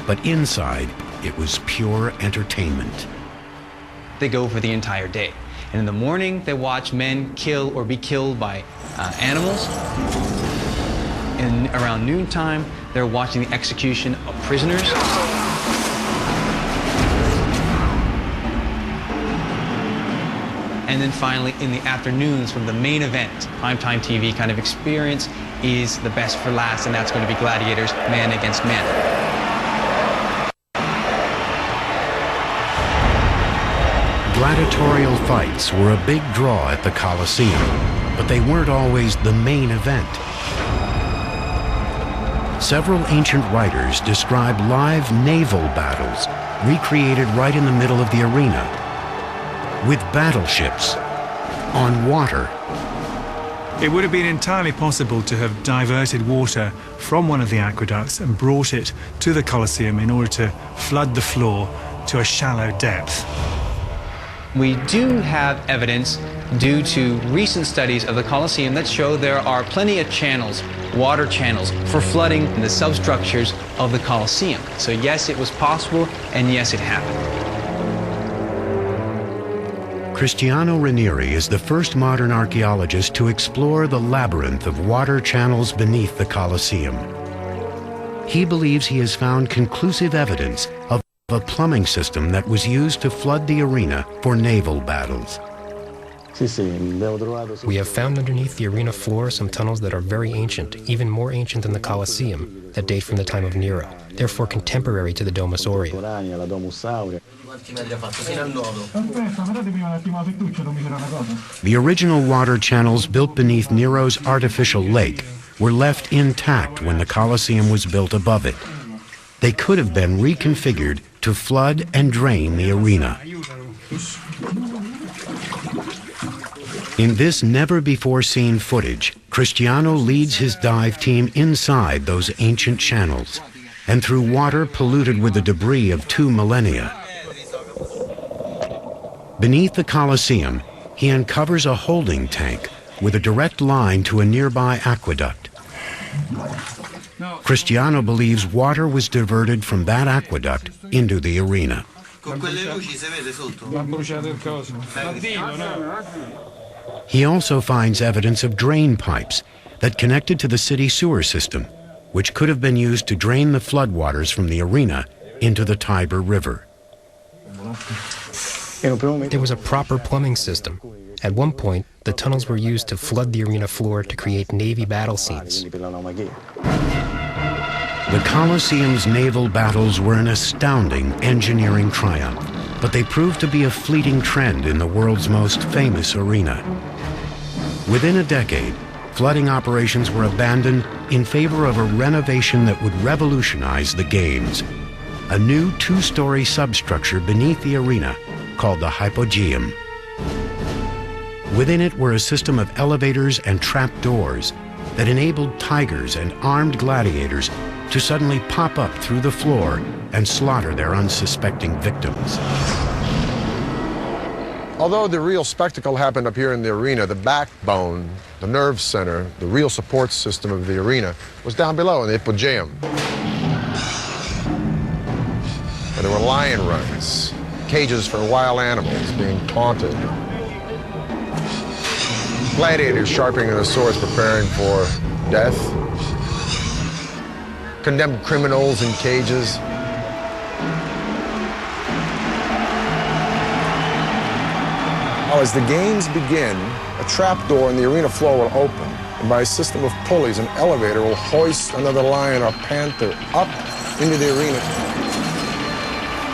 But inside, it was pure entertainment. They go for the entire day. And in the morning, they watch men kill or be killed by animals. And around noontime, they're watching the execution of prisoners. And then finally, in the afternoons, when the main event, primetime TV kind of experience, is the best for last, and that's going to be gladiators, man against man. Gladiatorial fights were a big draw at the Colosseum, but they weren't always the main event. Several ancient writers describe live naval battles recreated right in the middle of the arena, with battleships on water. It would have been entirely possible to have diverted water from one of the aqueducts and brought it to the Colosseum in order to flood the floor to a shallow depth. We do have evidence due to recent studies of the Colosseum that show there are plenty of channels, water channels, for flooding the substructures of the Colosseum. So yes, it was possible, and yes, it happened. Cristiano Ranieri is the first modern archaeologist to explore the labyrinth of water channels beneath the Colosseum. He believes he has found conclusive evidence of a plumbing system that was used to flood the arena for naval battles. We have found underneath the arena floor some tunnels that are very ancient, even more ancient than the Colosseum, that date from the time of Nero, therefore contemporary to the Domus Aurea. The original water channels built beneath Nero's artificial lake were left intact when the Colosseum was built above it. They could have been reconfigured to flood and drain the arena. In this never-before-seen footage, Cristiano leads his dive team inside those ancient channels and through water polluted with the debris of 2 millennia. Beneath the Colosseum, he uncovers a holding tank with a direct line to a nearby aqueduct. Cristiano believes water was diverted from that aqueduct into the arena. He also finds evidence of drain pipes that connected to the city sewer system, which could have been used to drain the floodwaters from the arena into the Tiber River. There was a proper plumbing system. At one point, the tunnels were used to flood the arena floor to create Navy battle scenes. The Colosseum's naval battles were an astounding engineering triumph. but they proved to be a fleeting trend in the world's most famous arena. Within a decade, flooding operations were abandoned in favor of a renovation that would revolutionize the games. A new two-story substructure beneath the arena called the Hypogeum. Within it were a system of elevators and trapdoors that enabled tigers and armed gladiators to suddenly pop up through the floor and slaughter their unsuspecting victims. Although the real spectacle happened up here in the arena, the backbone, the nerve center, the real support system of the arena was down below in the Hypogeum. And there were lion runs, cages for wild animals being taunted, gladiators sharpening their swords preparing for death, condemned criminals in cages. As the games begin, a trapdoor in the arena floor will open, and by a system of pulleys, an elevator will hoist another lion or panther up into the arena.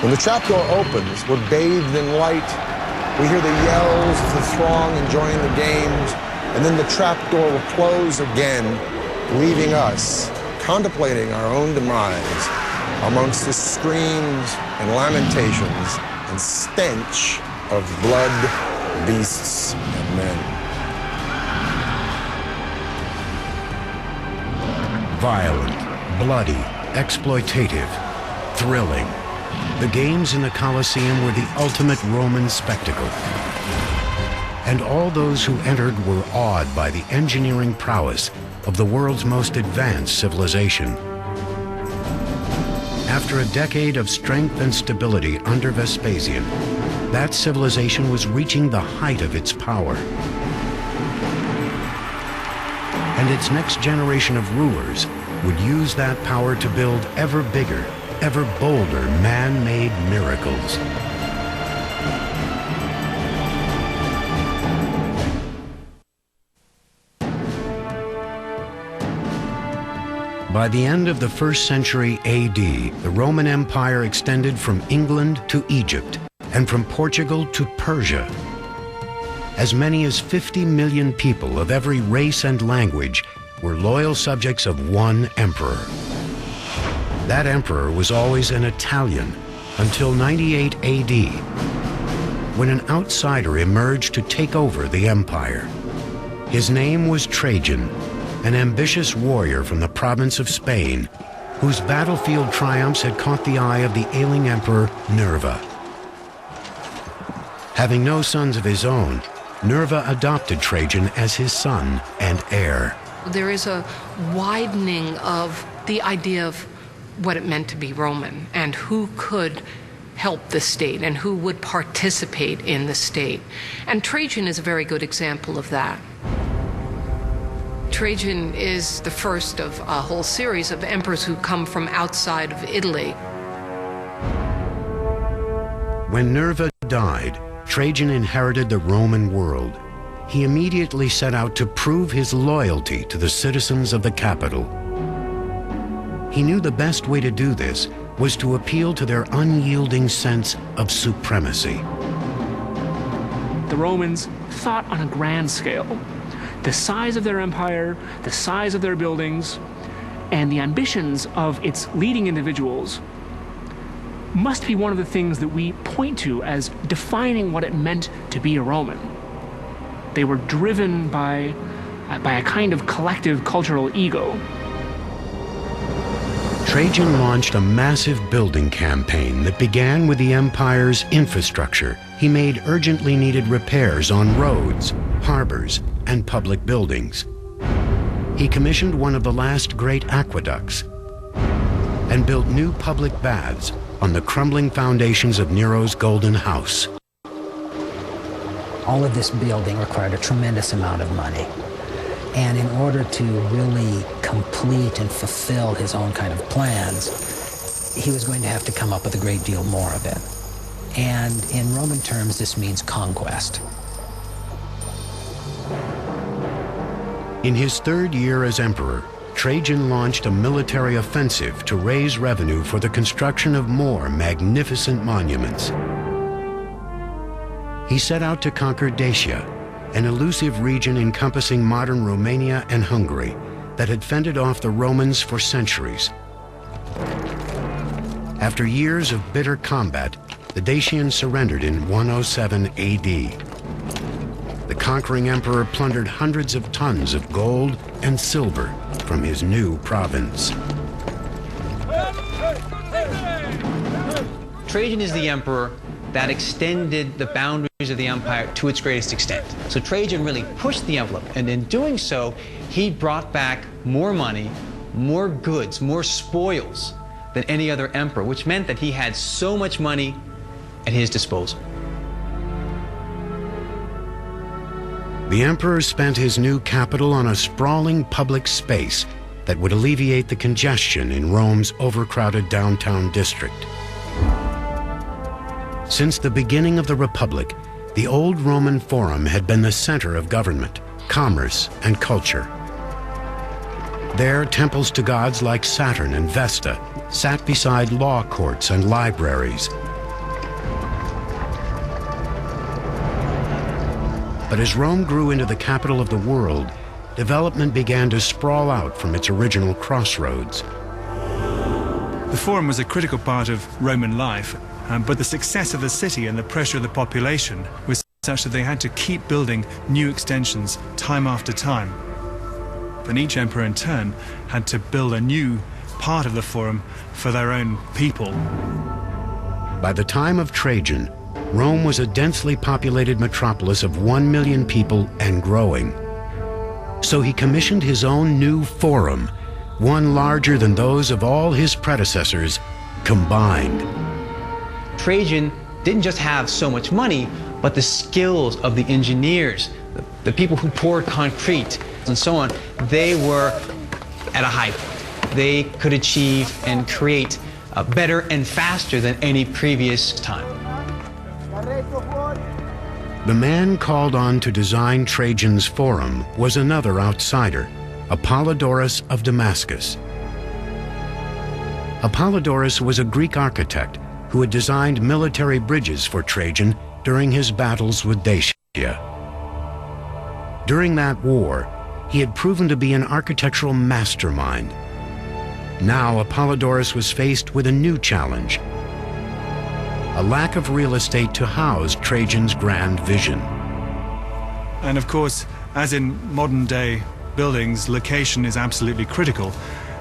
When the trapdoor opens, we're bathed in light. We hear the yells of the throng enjoying the games, and then the trapdoor will close again, leaving us contemplating our own demise amongst the screams and lamentations and stench of blood, beasts, and men. Violent, bloody, exploitative, thrilling. The games in the Colosseum were the ultimate Roman spectacle. And all those who entered were awed by the engineering prowess of the world's most advanced civilization. After a decade of strength and stability under Vespasian, that civilization was reaching the height of its power. And its next generation of rulers would use that power to build ever bigger, ever bolder man-made miracles. By the end of the 1st century AD, the Roman Empire extended from England to Egypt and from Portugal to Persia. As many as 50 million people of every race and language were loyal subjects of one emperor. That emperor was always an Italian until 98 AD, when an outsider emerged to take over the empire. His name was Trajan, an ambitious warrior from the province of Spain, whose battlefield triumphs had caught the eye of the ailing emperor Nerva. Having no sons of his own, Nerva adopted Trajan as his son and heir. There is a widening of the idea of what it meant to be Roman and who could help the state and who would participate in the state. And Trajan is a very good example of that. Trajan is the first of a whole series of emperors who come from outside of Italy. When Nerva died, Trajan inherited the Roman world. He immediately set out to prove his loyalty to the citizens of the capital. He knew the best way to do this was to appeal to their unyielding sense of supremacy. The Romans thought on a grand scale. The size of their empire, the size of their buildings, and the ambitions of its leading individuals must be one of the things that we point to as defining what it meant to be a Roman. They were driven by a kind of collective cultural ego. Trajan launched a massive building campaign that began with the empire's infrastructure. He made urgently needed repairs on roads, harbors, and public buildings. He commissioned one of the last great aqueducts and built new public baths on the crumbling foundations of Nero's Golden House. All of this building required a tremendous amount of money. And in order to really complete and fulfill his own kind of plans, he was going to have to come up with a great deal more of it. And in Roman terms, this means conquest. In his 3rd year as emperor, Trajan launched a military offensive to raise revenue for the construction of more magnificent monuments. he set out to conquer Dacia, an elusive region encompassing modern Romania and Hungary that had fended off the Romans for centuries. After years of bitter combat, the Dacians surrendered in 107 AD. The conquering emperor plundered hundreds of tons of gold and silver from his new province. Trajan is the emperor that extended the boundaries of the empire to its greatest extent. So Trajan really pushed the envelope, and in doing so, he brought back more money, more goods, more spoils than any other emperor, which meant that he had so much money at his disposal. The emperor spent his new capital on a sprawling public space that would alleviate the congestion in Rome's overcrowded downtown district. Since the beginning of the Republic, the old Roman Forum had been the center of government, commerce, and culture. There, temples to gods like Saturn and Vesta sat beside law courts and libraries. But as Rome grew into the capital of the world, development began to sprawl out from its original crossroads. The Forum was a critical part of Roman life, but the success of the city and the pressure of the population was such that they had to keep building new extensions time after time. And each emperor in turn had to build a new part of the Forum for their own people. By the time of Trajan, Rome was a densely populated metropolis of 1 million people and growing. So he commissioned his own new Forum, one larger than those of all his predecessors combined. Trajan didn't just have so much money, but the skills of the engineers, the people who poured concrete and so on, they were at a high point. They could achieve and create better and faster than any previous time. The man called on to design Trajan's Forum was another outsider, Apollodorus of Damascus. Apollodorus was a Greek architect who had designed military bridges for Trajan during his battles with Dacia. During that war, he had proven to be an architectural mastermind. Now Apollodorus was faced with a new challenge: a lack of real estate to house Trajan's grand vision. And of course, as in modern day buildings, location is absolutely critical.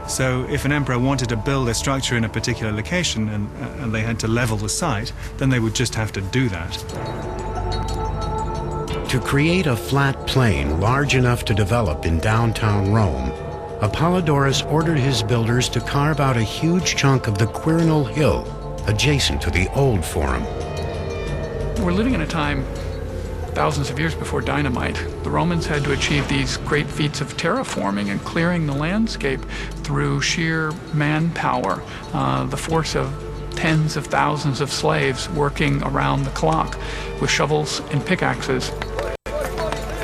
So if an emperor wanted to build a structure in a particular location and they had to level the site, then they would just have to do that. To create a flat plain large enough to develop in downtown Rome, Apollodorus ordered his builders to carve out a huge chunk of the Quirinal Hill adjacent to the old Forum. We're living in a time thousands of years before dynamite. The Romans had to achieve these great feats of terraforming and clearing the landscape through sheer manpower, the force of tens of thousands of slaves working around the clock with shovels and pickaxes.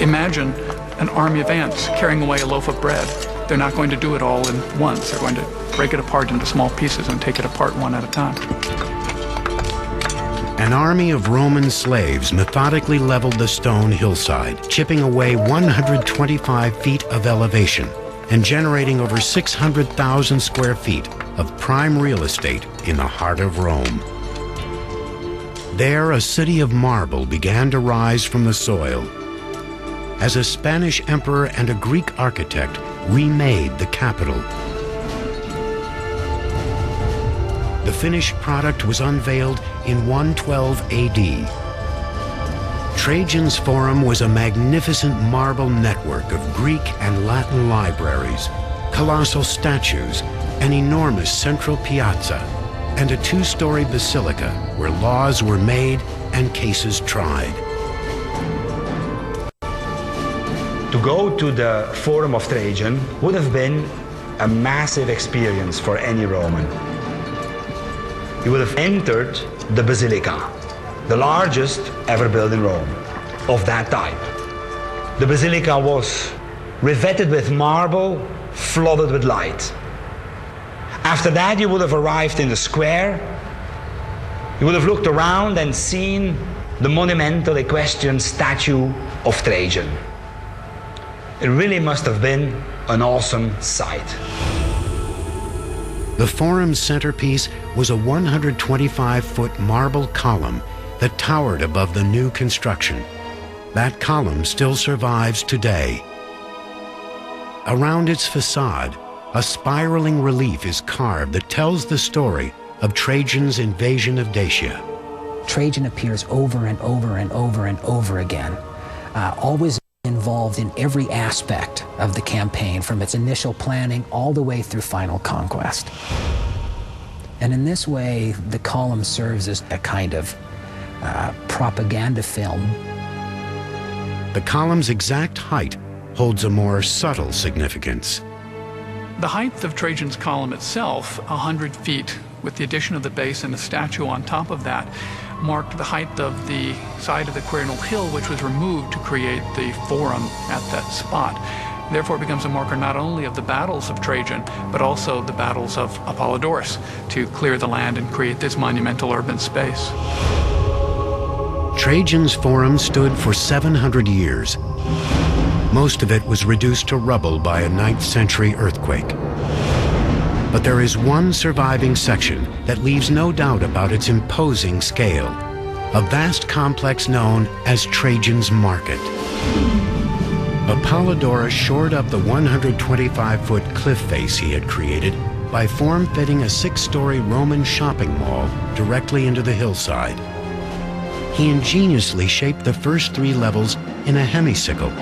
Imagine an army of ants carrying away a loaf of bread. They're not going to do it all in once. They're going to break it apart into small pieces and take it apart one at a time. An army of Roman slaves methodically leveled the stone hillside, chipping away 125 feet of elevation and generating over 600,000 square feet of prime real estate in the heart of Rome. There, a city of marble began to rise from the soil as a Spanish emperor and a Greek architect remade the capital. The finished product was unveiled in 112 AD. Trajan's Forum was a magnificent marble network of Greek and Latin libraries, colossal statues, an enormous central piazza, and a two-story basilica where laws were made and cases tried. To go to the Forum of Trajan would have been a massive experience for any Roman. You would have entered the basilica, the largest ever built in Rome, of that type. The basilica was revetted with marble, flooded with light. After that, you would have arrived in the square. You would have looked around and seen the monumental equestrian statue of Trajan. It really must have been an awesome sight. The forum's centerpiece was a 125-foot marble column that towered above the new construction. That column still survives today. Around its facade, a spiraling relief is carved that tells the story of Trajan's invasion of Dacia. Trajan appears over and over and over and over again, always involved in every aspect of the campaign, from its initial planning all the way through final conquest. And in this way, the column serves as a kind of propaganda film. The column's exact height holds a more subtle significance. The height of Trajan's column itself, 100 feet, with the addition of the base and a statue on top of that, marked the height of the side of the Quirinal Hill, which was removed to create the forum at that spot. Therefore, it becomes a marker not only of the battles of Trajan, but also the battles of Apollodorus to clear the land and create this monumental urban space. Trajan's forum stood for 700 years. Most of it was reduced to rubble by a 9th century earthquake. But there is one surviving section that leaves no doubt about its imposing scale, a vast complex known as Trajan's Market. Apollodorus shored up the 125-foot cliff face he had created by form-fitting a 6-story Roman shopping mall directly into the hillside. He ingeniously shaped the first 3 levels in a hemicycle,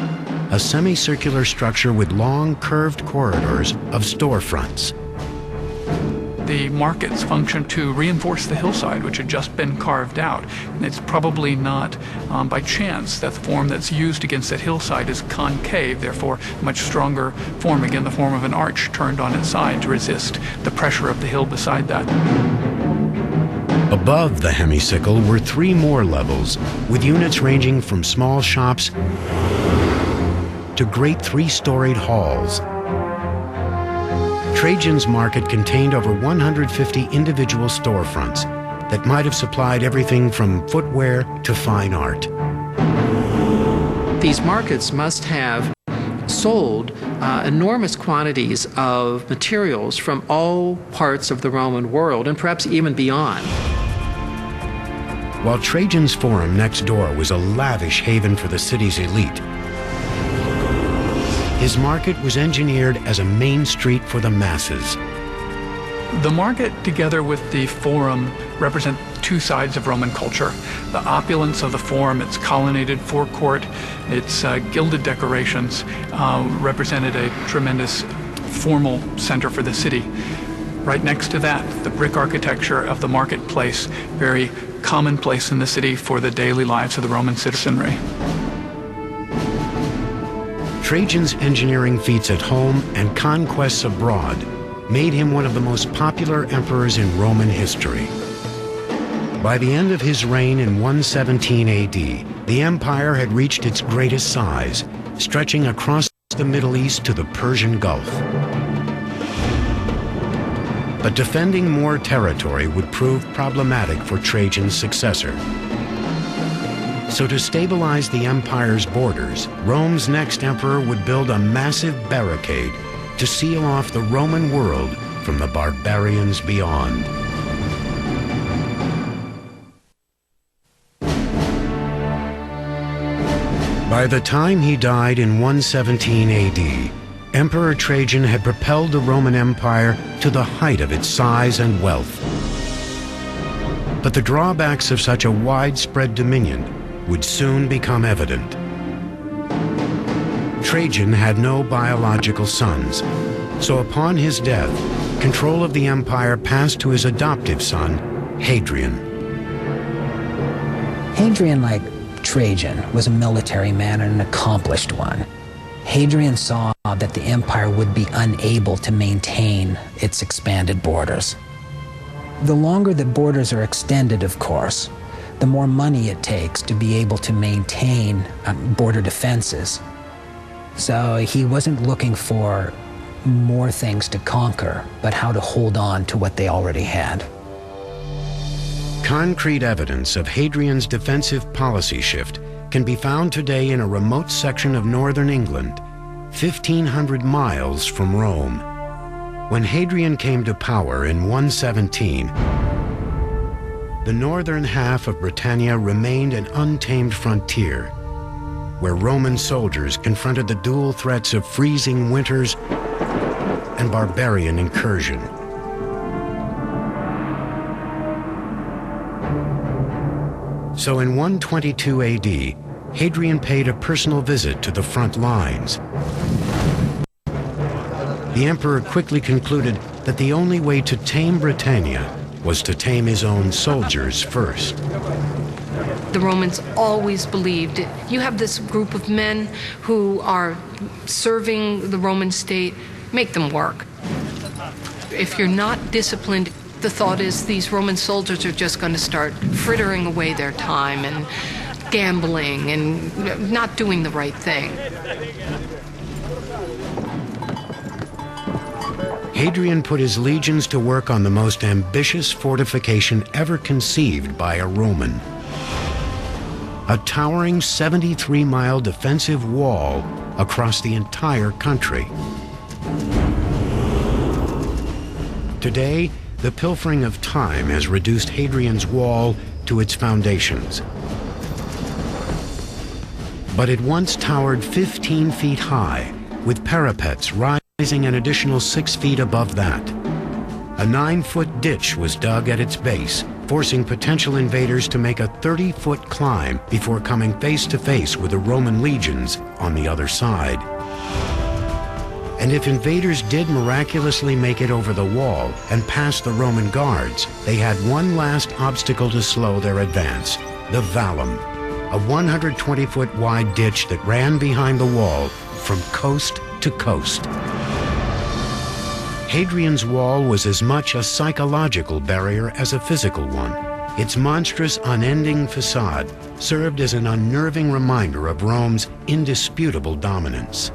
a semicircular structure with long, curved corridors of storefronts. The markets function to reinforce the hillside, which had just been carved out. And it's probably not by chance that the form that's used against that hillside is concave, therefore a much stronger form, again the form of an arch turned on its side to resist the pressure of the hill beside that. Above the hemicycle were 3 more levels, with units ranging from small shops to great 3-storied halls. Trajan's Market contained over 150 individual storefronts that might have supplied everything from footwear to fine art. These markets must have sold enormous quantities of materials from all parts of the Roman world, and perhaps even beyond. While Trajan's Forum next door was a lavish haven for the city's elite, his market was engineered as a main street for the masses. The market, together with the forum, represent 2 sides of Roman culture. The opulence of the forum, its colonnaded forecourt, its gilded decorations, represented a tremendous formal center for the city. Right next to that, the brick architecture of the marketplace, very commonplace in the city for the daily lives of the Roman citizenry. Trajan's engineering feats at home and conquests abroad made him one of the most popular emperors in Roman history. By the end of his reign in 117 AD, the empire had reached its greatest size, stretching across the Middle East to the Persian Gulf. But defending more territory would prove problematic for Trajan's successor. So to stabilize the empire's borders, Rome's next emperor would build a massive barricade to seal off the Roman world from the barbarians beyond. By the time he died in 117 AD, Emperor Trajan had propelled the Roman Empire to the height of its size and wealth. But the drawbacks of such a widespread dominion would soon become evident. Trajan had no biological sons, so upon his death, control of the empire passed to his adoptive son, Hadrian. Hadrian, like Trajan, was a military man and an accomplished one. Hadrian saw that the empire would be unable to maintain its expanded borders. The longer the borders are extended, of course, the more money it takes to be able to maintain border defenses. So he wasn't looking for more things to conquer, but how to hold on to what they already had. Concrete evidence of Hadrian's defensive policy shift can be found today in a remote section of northern England, 1,500 miles from Rome. When Hadrian came to power in 117, the northern half of Britannia remained an untamed frontier, where Roman soldiers confronted the dual threats of freezing winters and barbarian incursion. So in 122 AD, Hadrian paid a personal visit to the front lines. The emperor quickly concluded that the only way to tame Britannia was to tame his own soldiers first. The Romans always believed you have this group of men who are serving the Roman state, make them work. If you're not disciplined, the thought is these Roman soldiers are just going to start frittering away their time and gambling and not doing the right thing. Hadrian put his legions to work on the most ambitious fortification ever conceived by a Roman. A towering 73-mile defensive wall across the entire country. Today, the pilfering of time has reduced Hadrian's wall to its foundations. But it once towered 15 feet high, with parapets rising an additional 6 feet above that. A 9-foot ditch was dug at its base, forcing potential invaders to make a 30-foot climb before coming face to face with the Roman legions on the other side. And if invaders did miraculously make it over the wall and past the Roman guards, they had one last obstacle to slow their advance: the Vallum, a 120-foot wide ditch that ran behind the wall from coast to coast. Hadrian's wall was as much a psychological barrier as a physical one. Its monstrous, unending facade served as an unnerving reminder of Rome's indisputable dominance.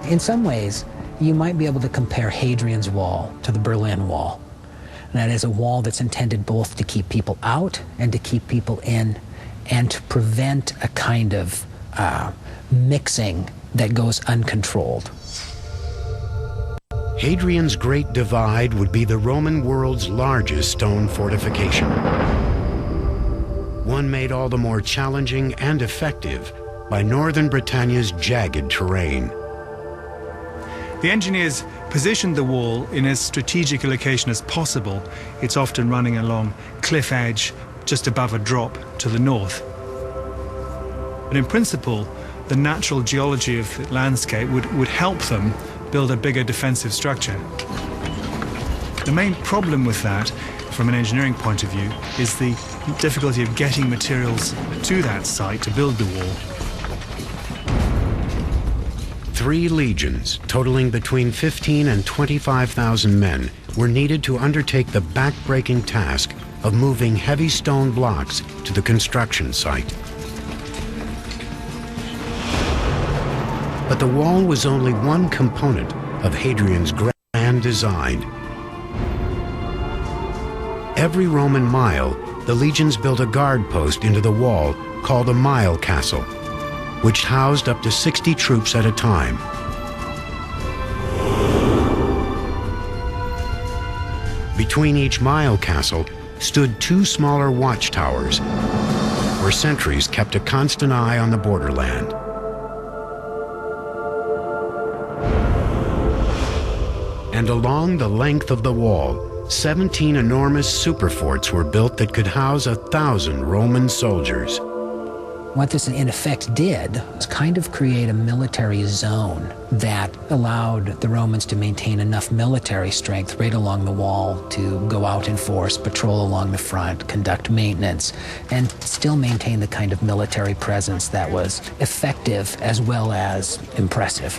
In some ways, you might be able to compare Hadrian's Wall to the Berlin Wall. And that is a wall that's intended both to keep people out and to keep people in, and to prevent a kind of mixing that goes uncontrolled. Hadrian's Great Divide would be the Roman world's largest stone fortification. One made all the more challenging and effective by northern Britannia's jagged terrain. The engineers positioned the wall in as strategic a location as possible. It's often running along cliff edge just above a drop to the north. But in principle, the natural geology of the landscape would help them build a bigger defensive structure. The main problem with that, from an engineering point of view, is the difficulty of getting materials to that site to build the wall. 3 legions, totaling between 15 and 25,000 men, were needed to undertake the back-breaking task of moving heavy stone blocks to the construction site. But the wall was only one component of Hadrian's grand design. Every Roman mile, the legions built a guard post into the wall called a mile castle, which housed up to 60 troops at a time. Between each mile castle stood 2 smaller watchtowers, where sentries kept a constant eye on the borderland. And along the length of the wall, 17 enormous superforts were built that could house 1,000 Roman soldiers. What this in effect did was kind of create a military zone that allowed the Romans to maintain enough military strength right along the wall to go out in force, patrol along the front, conduct maintenance, and still maintain the kind of military presence that was effective as well as impressive.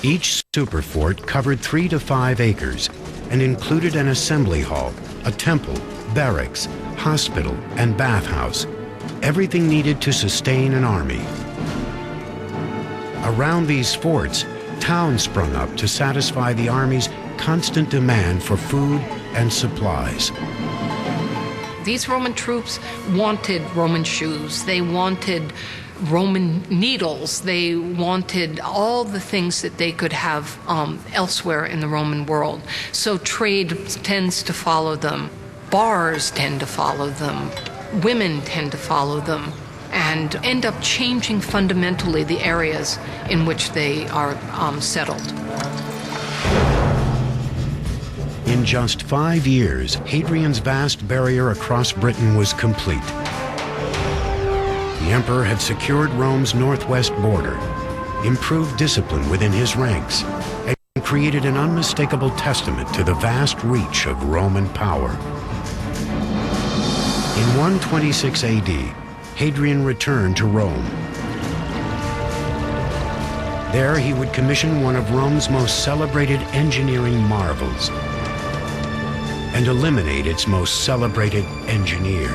Each superfort covered 3 to 5 acres and included an assembly hall, a temple, barracks, hospital, and bathhouse, everything needed to sustain an army. Around these forts, towns sprung up to satisfy the army's constant demand for food, and supplies. These Roman troops wanted Roman shoes. They wanted Roman needles. They wanted all the things that they could have elsewhere in the Roman world. So trade tends to follow them. Bars tend to follow them. Women tend to follow them, and end up changing fundamentally the areas in which they are settled. In just 5 years, Hadrian's vast barrier across Britain was complete. The emperor had secured Rome's northwest border, improved discipline within his ranks, and created an unmistakable testament to the vast reach of Roman power. In 126 AD, Hadrian returned to Rome. There he would commission one of Rome's most celebrated engineering marvels and eliminate its most celebrated engineer.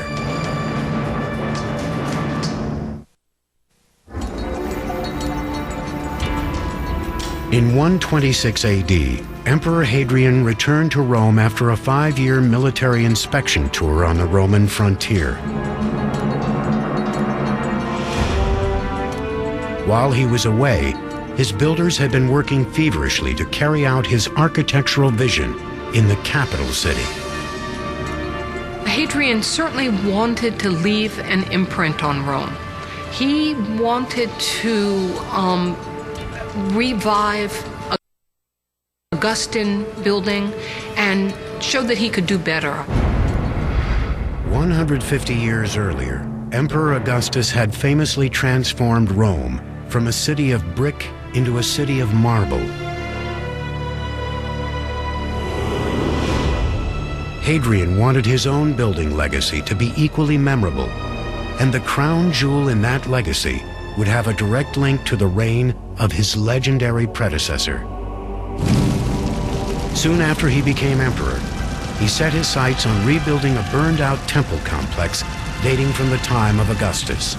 In 126 AD, Emperor Hadrian returned to Rome after a 5-year military inspection tour on the Roman frontier. While he was away, his builders had been working feverishly to carry out his architectural vision in the capital city. Hadrian certainly wanted to leave an imprint on Rome. He wanted to revive Augustan building and show that he could do better. 150 years earlier, Emperor Augustus had famously transformed Rome from a city of brick into a city of marble. Hadrian wanted his own building legacy to be equally memorable, and the crown jewel in that legacy would have a direct link to the reign of his legendary predecessor. Soon after he became emperor, he set his sights on rebuilding a burned-out temple complex dating from the time of Augustus.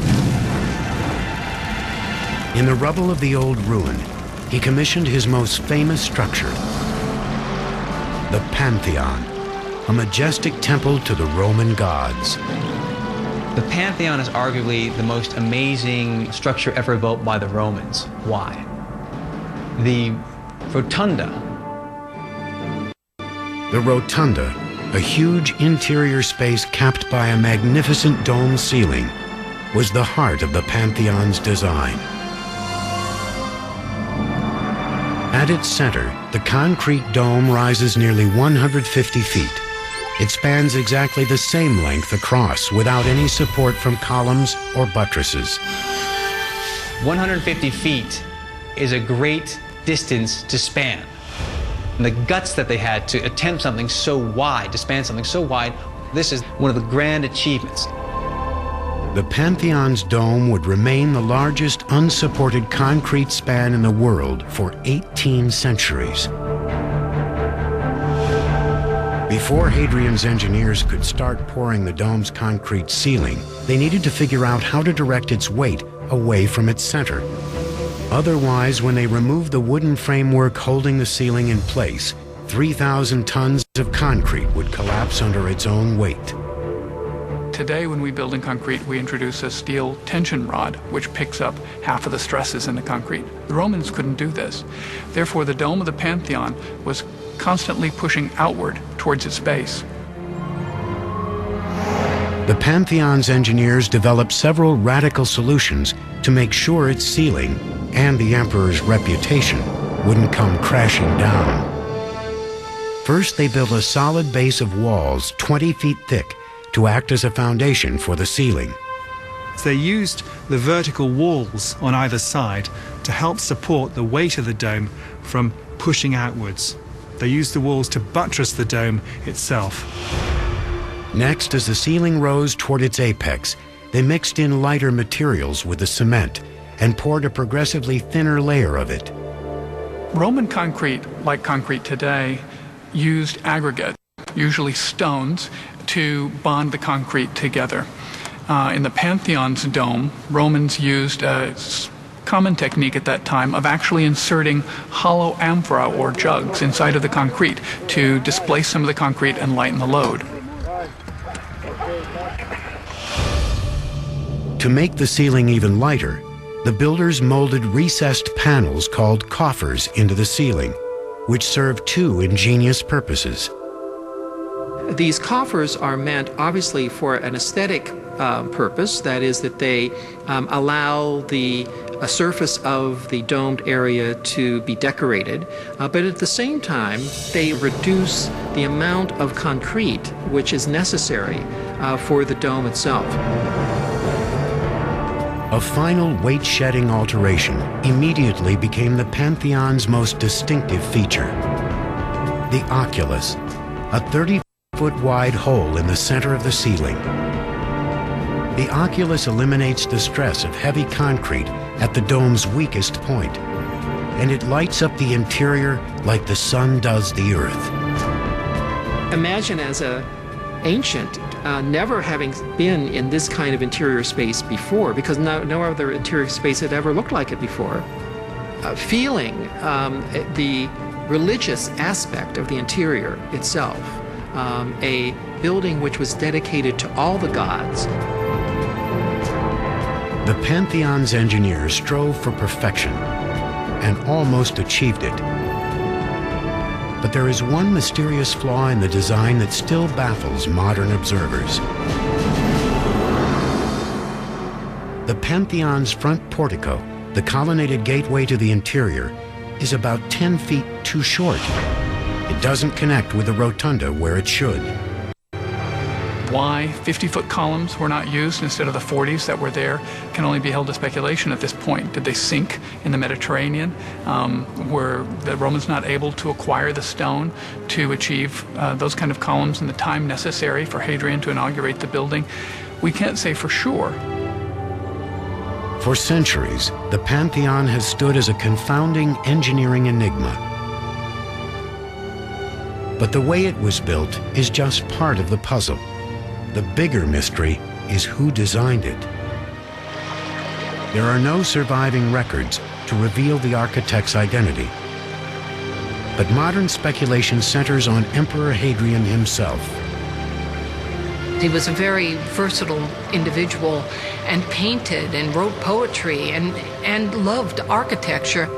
In the rubble of the old ruin, he commissioned his most famous structure, the Pantheon, a majestic temple to the Roman gods. The Pantheon is arguably the most amazing structure ever built by the Romans. Why? The Rotunda. The Rotunda, a huge interior space capped by a magnificent dome ceiling, was the heart of the Pantheon's design. At its center, the concrete dome rises nearly 150 feet. It spans exactly the same length across without any support from columns or buttresses. 150 feet is a great distance to span. And the guts that they had to attempt something so wide, to span something so wide, this is one of the grand achievements. The Pantheon's dome would remain the largest unsupported concrete span in the world for 18 centuries. Before Hadrian's engineers could start pouring the dome's concrete ceiling, they needed to figure out how to direct its weight away from its center. Otherwise, when they removed the wooden framework holding the ceiling in place, 3,000 tons of concrete would collapse under its own weight. Today, when we build in concrete, we introduce a steel tension rod, which picks up half of the stresses in the concrete. The Romans couldn't do this. Therefore, the dome of the Pantheon was constantly pushing outward towards its base. The Pantheon's engineers developed several radical solutions to make sure its ceiling and the emperor's reputation wouldn't come crashing down. First, they built a solid base of walls 20 feet thick to act as a foundation for the ceiling. They used the vertical walls on either side to help support the weight of the dome from pushing outwards. They used the walls to buttress the dome itself. Next, as the ceiling rose toward its apex, they mixed in lighter materials with the cement and poured a progressively thinner layer of it. Roman concrete, like concrete today, used aggregate, usually stones, to bond the concrete together. In the Pantheon's dome, Romans used a common technique at that time of actually inserting hollow amphora or jugs inside of the concrete to displace some of the concrete and lighten the load. To make the ceiling even lighter, the builders molded recessed panels called coffers into the ceiling, which serve two ingenious purposes. These coffers are meant, obviously, for an aesthetic purpose. That is, that they allow the surface of the domed area to be decorated, but at the same time, they reduce the amount of concrete which is necessary for the dome itself. A final weight-shedding alteration immediately became the Pantheon's most distinctive feature: the oculus, a 30-foot-wide hole in the center of the ceiling. The oculus eliminates the stress of heavy concrete at the dome's weakest point, and it lights up the interior like the sun does the earth. Imagine as an ancient never having been in this kind of interior space before, because no other interior space had ever looked like it before. Feeling the religious aspect of the interior itself, a building which was dedicated to all the gods. The Pantheon's engineers strove for perfection and almost achieved it. But there is one mysterious flaw in the design that still baffles modern observers. The Pantheon's front portico, the colonnaded gateway to the interior, is about 10 feet too short. It doesn't connect with the rotunda where it should. Why 50-foot columns were not used instead of the 40s that were there can only be held to speculation at this point. Did they sink in the Mediterranean? Were the Romans not able to acquire the stone to achieve those kind of columns in the time necessary for Hadrian to inaugurate the building? We can't say for sure. For centuries, the Pantheon has stood as a confounding engineering enigma. But the way it was built is just part of the puzzle. The bigger mystery is who designed it. There are no surviving records to reveal the architect's identity. But modern speculation centers on Emperor Hadrian himself. He was a very versatile individual and painted and wrote poetry and loved architecture.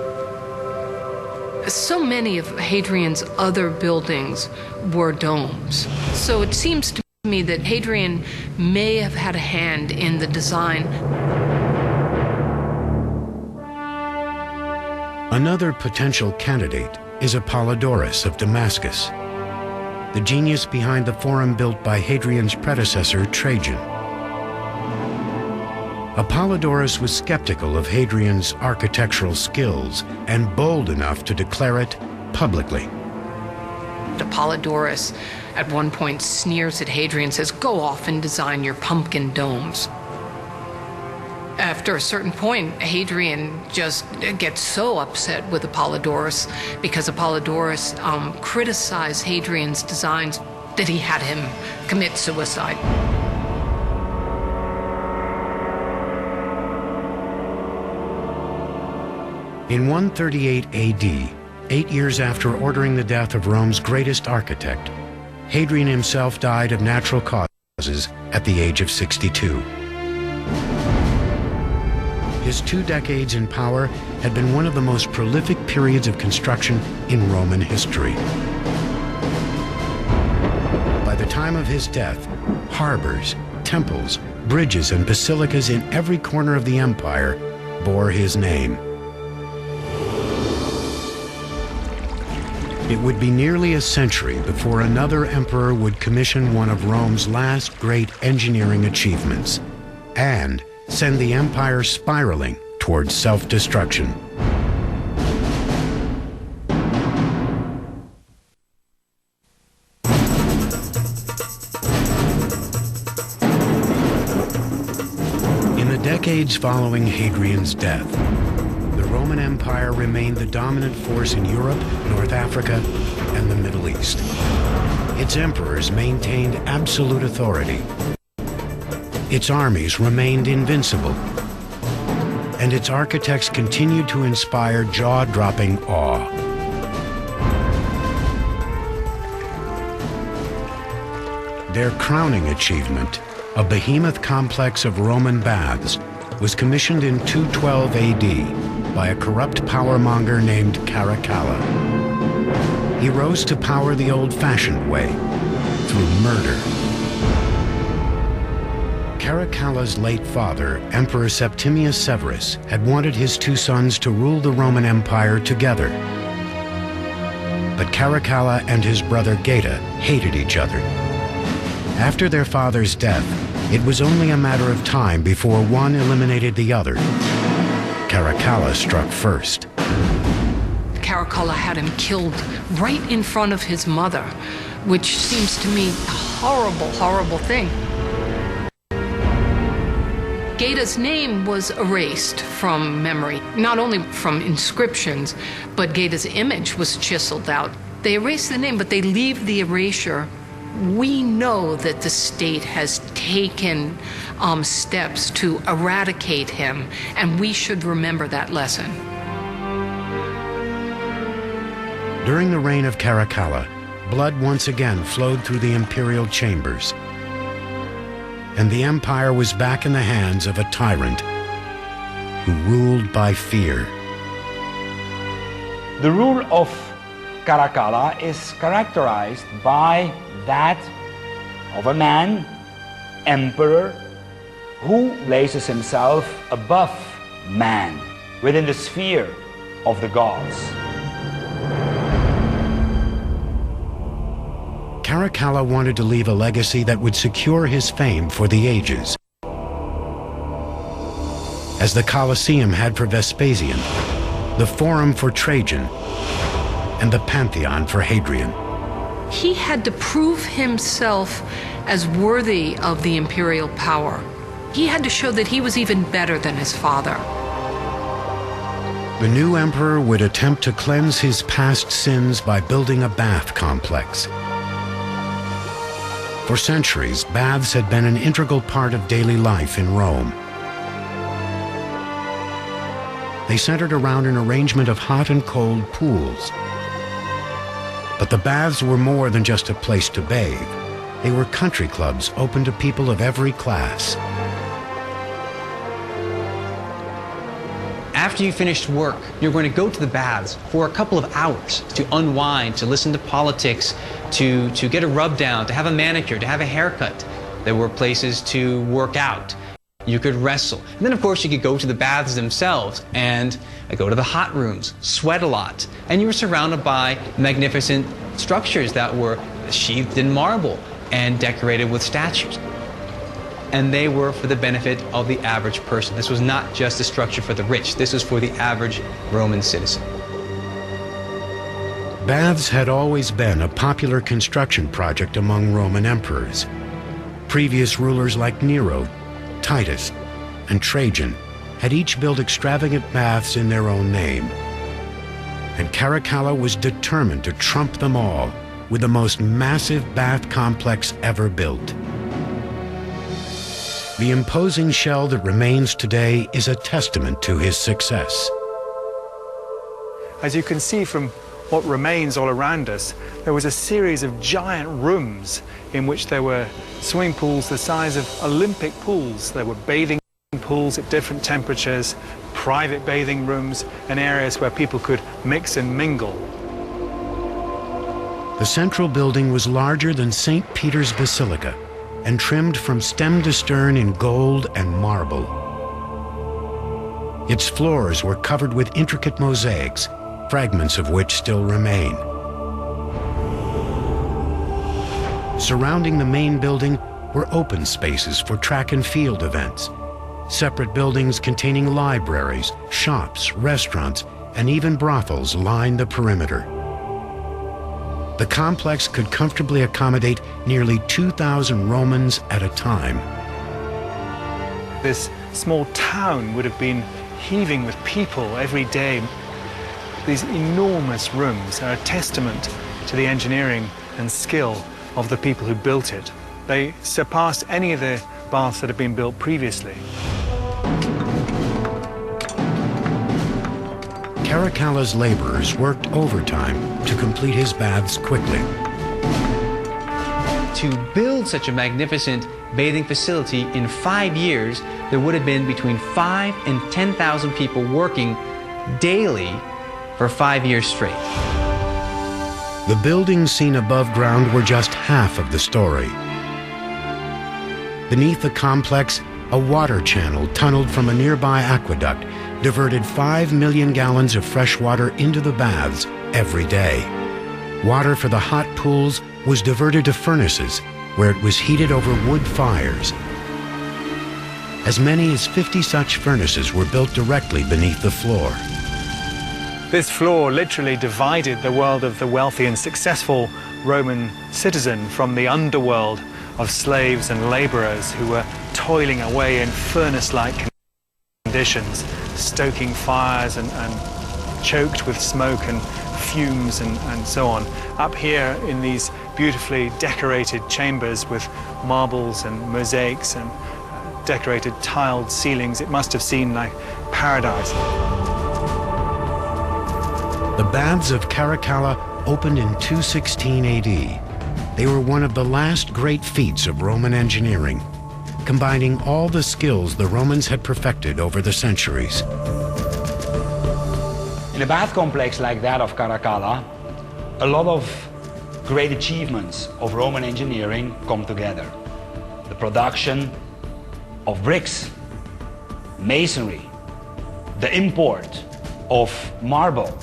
So many of Hadrian's other buildings were domes. So it seems to me that Hadrian may have had a hand in the design. Another potential candidate is Apollodorus of Damascus, the genius behind the forum built by Hadrian's predecessor, Trajan. Apollodorus was skeptical of Hadrian's architectural skills and bold enough to declare it publicly. Apollodorus at one point sneers at Hadrian and says, "Go off and design your pumpkin domes." After a certain point, Hadrian just gets so upset with Apollodorus because Apollodorus criticized Hadrian's designs that he had him commit suicide. In 138 AD, 8 years after ordering the death of Rome's greatest architect, Hadrian himself died of natural causes at the age of 62. His 2 decades in power had been one of the most prolific periods of construction in Roman history. By the time of his death, harbors, temples, bridges, and basilicas in every corner of the empire bore his name. It would be nearly a century before another emperor would commission one of Rome's last great engineering achievements and send the empire spiraling towards self-destruction. In the decades following Hadrian's death, the Roman Empire remained the dominant force in Europe, North Africa, and the Middle East. Its emperors maintained absolute authority. Its armies remained invincible. and its architects continued to inspire jaw-dropping awe. Their crowning achievement, a behemoth complex of Roman baths, was commissioned in 212 AD by a corrupt powermonger named Caracalla. He rose to power the old-fashioned way, through murder. Caracalla's late father, Emperor Septimius Severus, had wanted his two sons to rule the Roman Empire together. But Caracalla and his brother Geta hated each other. After their father's death, it was only a matter of time before one eliminated the other. Caracalla struck first. Caracalla had him killed right in front of his mother, which seems to me a horrible, horrible thing. Geta's name was erased from memory, not only from inscriptions, but Geta's image was chiseled out. They erase the name, but they leave the erasure. We know that the state has taken steps to eradicate him, and we should remember that lesson. During the reign of Caracalla, blood once again flowed through the imperial chambers, and the empire was back in the hands of a tyrant who ruled by fear. The rule of Caracalla is characterized by that of a man, emperor, who places himself above man, within the sphere of the gods. Caracalla wanted to leave a legacy that would secure his fame for the ages. As the Colosseum had for Vespasian, the Forum for Trajan, and the Pantheon for Hadrian. He had to prove himself as worthy of the imperial power. He had to show that he was even better than his father. The new emperor would attempt to cleanse his past sins by building a bath complex. For centuries, baths had been an integral part of daily life in Rome. They centered around an arrangement of hot and cold pools. But the baths were more than just a place to bathe. They were country clubs open to people of every class. After you finished work, you're going to go to the baths for a couple of hours to unwind, to listen to politics, to get a rub down, to have a manicure, to have a haircut. There were places to work out. You could wrestle. And then, of course, you could go to the baths themselves and go to the hot rooms, sweat a lot. And you were surrounded by magnificent structures that were sheathed in marble and decorated with statues. And they were for the benefit of the average person. This was not just a structure for the rich. This was for the average Roman citizen. Baths had always been a popular construction project among Roman emperors. Previous rulers like Nero, Titus, and Trajan had each built extravagant baths in their own name. And Caracalla was determined to trump them all with the most massive bath complex ever built. The imposing shell that remains today is a testament to his success. As you can see from what remains all around us, there was a series of giant rooms in which there were swimming pools the size of Olympic pools. There were bathing pools at different temperatures, private bathing rooms, and areas where people could mix and mingle. The central building was larger than St. Peter's Basilica and trimmed from stem to stern in gold and marble. Its floors were covered with intricate mosaics, fragments of which still remain. Surrounding the main building were open spaces for track and field events, separate buildings containing libraries, shops, restaurants, and even brothels lined the perimeter. The complex could comfortably accommodate nearly 2,000 Romans at a time. This small town would have been heaving with people every day. These enormous rooms are a testament to the engineering and skill of the people who built it. They surpassed any of the baths that had been built previously. Caracalla's laborers worked overtime to complete his baths quickly. To build such a magnificent bathing facility in 5 years, there would have been between 5 and 10,000 people working daily for 5 years straight. The buildings seen above ground were just half of the story. Beneath the complex, a water channel tunneled from a nearby aqueduct diverted 5 million gallons of fresh water into the baths every day. Water for the hot pools was diverted to furnaces, where it was heated over wood fires. As many as 50 such furnaces were built directly beneath the floor. This floor literally divided the world of the wealthy and successful Roman citizen from the underworld of slaves and laborers who were toiling away in furnace-like conditions, stoking fires and choked with smoke and fumes and so on. Up here in these beautifully decorated chambers with marbles and mosaics and decorated tiled ceilings, it must have seemed like paradise. The baths of Caracalla opened in 216 AD. They were one of the last great feats of Roman engineering, combining all the skills the Romans had perfected over the centuries. In a bath complex like that of Caracalla, a lot of great achievements of Roman engineering come together. The production of bricks, masonry, the import of marble.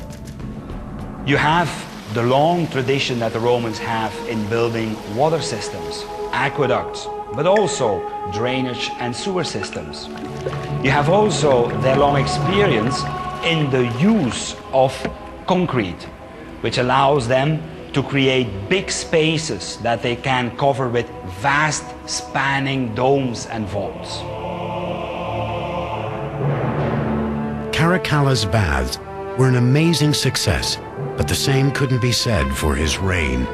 You have the long tradition that the Romans have in building water systems, aqueducts, but also drainage and sewer systems. You have also their long experience in the use of concrete, which allows them to create big spaces that they can cover with vast spanning domes and vaults. Caracalla's baths were an amazing success, but the same couldn't be said for his reign.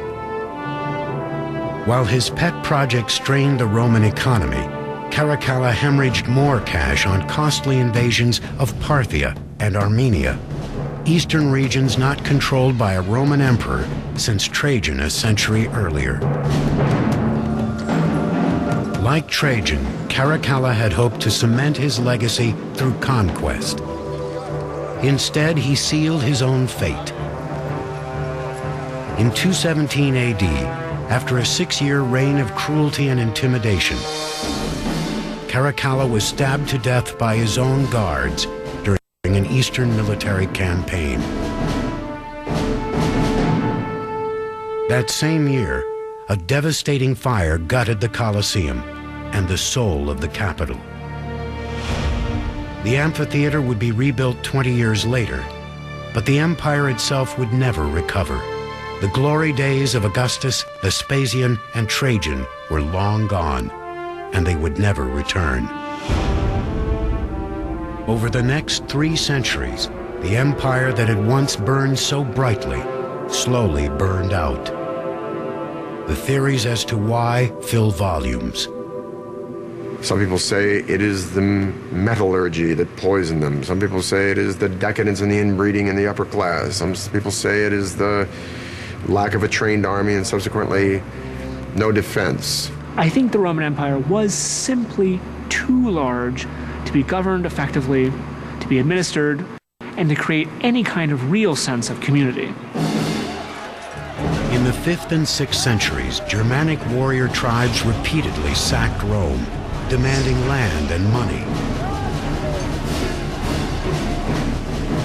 While his pet project strained the Roman economy, Caracalla hemorrhaged more cash on costly invasions of Parthia and Armenia, eastern regions not controlled by a Roman emperor since Trajan a century earlier. Like Trajan, Caracalla had hoped to cement his legacy through conquest. Instead, he sealed his own fate. In 217 AD, after a 6-year reign of cruelty and intimidation, Caracalla was stabbed to death by his own guards during an Eastern military campaign. That same year, a devastating fire gutted the Colosseum and the soul of the capital. The amphitheater would be rebuilt 20 years later, but the empire itself would never recover. The glory days of Augustus, Vespasian, and Trajan were long gone, and they would never return. Over the next 3 centuries, the empire that had once burned so brightly slowly burned out. The theories as to why fill volumes. Some people say it is the metallurgy that poisoned them. Some people say it is the decadence and the inbreeding in the upper class. Some people say it is the lack of a trained army and subsequently no defense. I think the Roman Empire was simply too large to be governed effectively, to be administered, and to create any kind of real sense of community. In the 5th and 6th centuries, Germanic warrior tribes repeatedly sacked Rome, demanding land and money.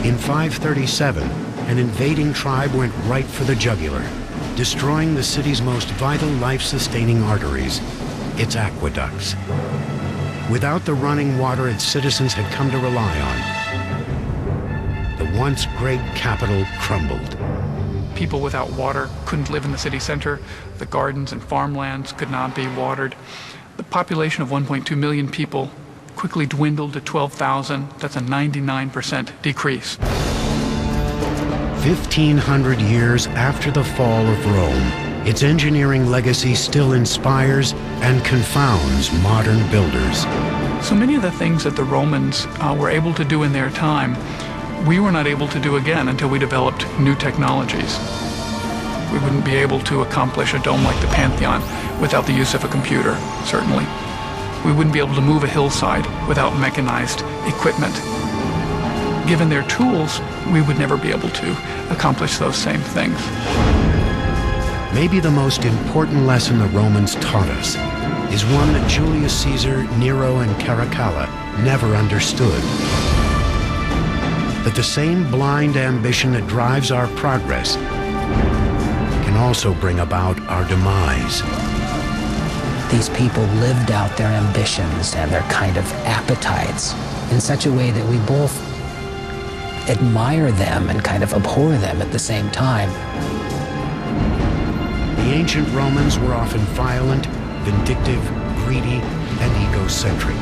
In 537, an invading tribe went right for the jugular, destroying the city's most vital life-sustaining arteries, its aqueducts. Without the running water its citizens had come to rely on, the once great capital crumbled. People without water couldn't live in the city center. The gardens and farmlands could not be watered. The population of 1.2 million people quickly dwindled to 12,000. That's a 99% decrease. 1,500 years after the fall of Rome, its engineering legacy still inspires and confounds modern builders. So many of the things that the Romans were able to do in their time we were not able to do again until we developed new technologies. We wouldn't be able to accomplish a dome like the Pantheon without the use of a computer, certainly. We wouldn't be able to move a hillside without mechanized equipment. Given their tools, we would never be able to accomplish those same things. Maybe the most important lesson the Romans taught us is one that Julius Caesar, Nero, and Caracalla never understood. That the same blind ambition that drives our progress can also bring about our demise. These people lived out their ambitions and their kind of appetites in such a way that we both admire them and kind of abhor them at the same time. The ancient Romans were often violent, vindictive, greedy, and egocentric.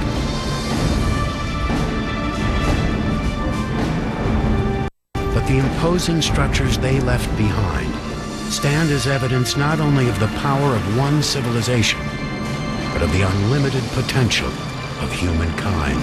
But the imposing structures they left behind stand as evidence not only of the power of one civilization, but of the unlimited potential of humankind.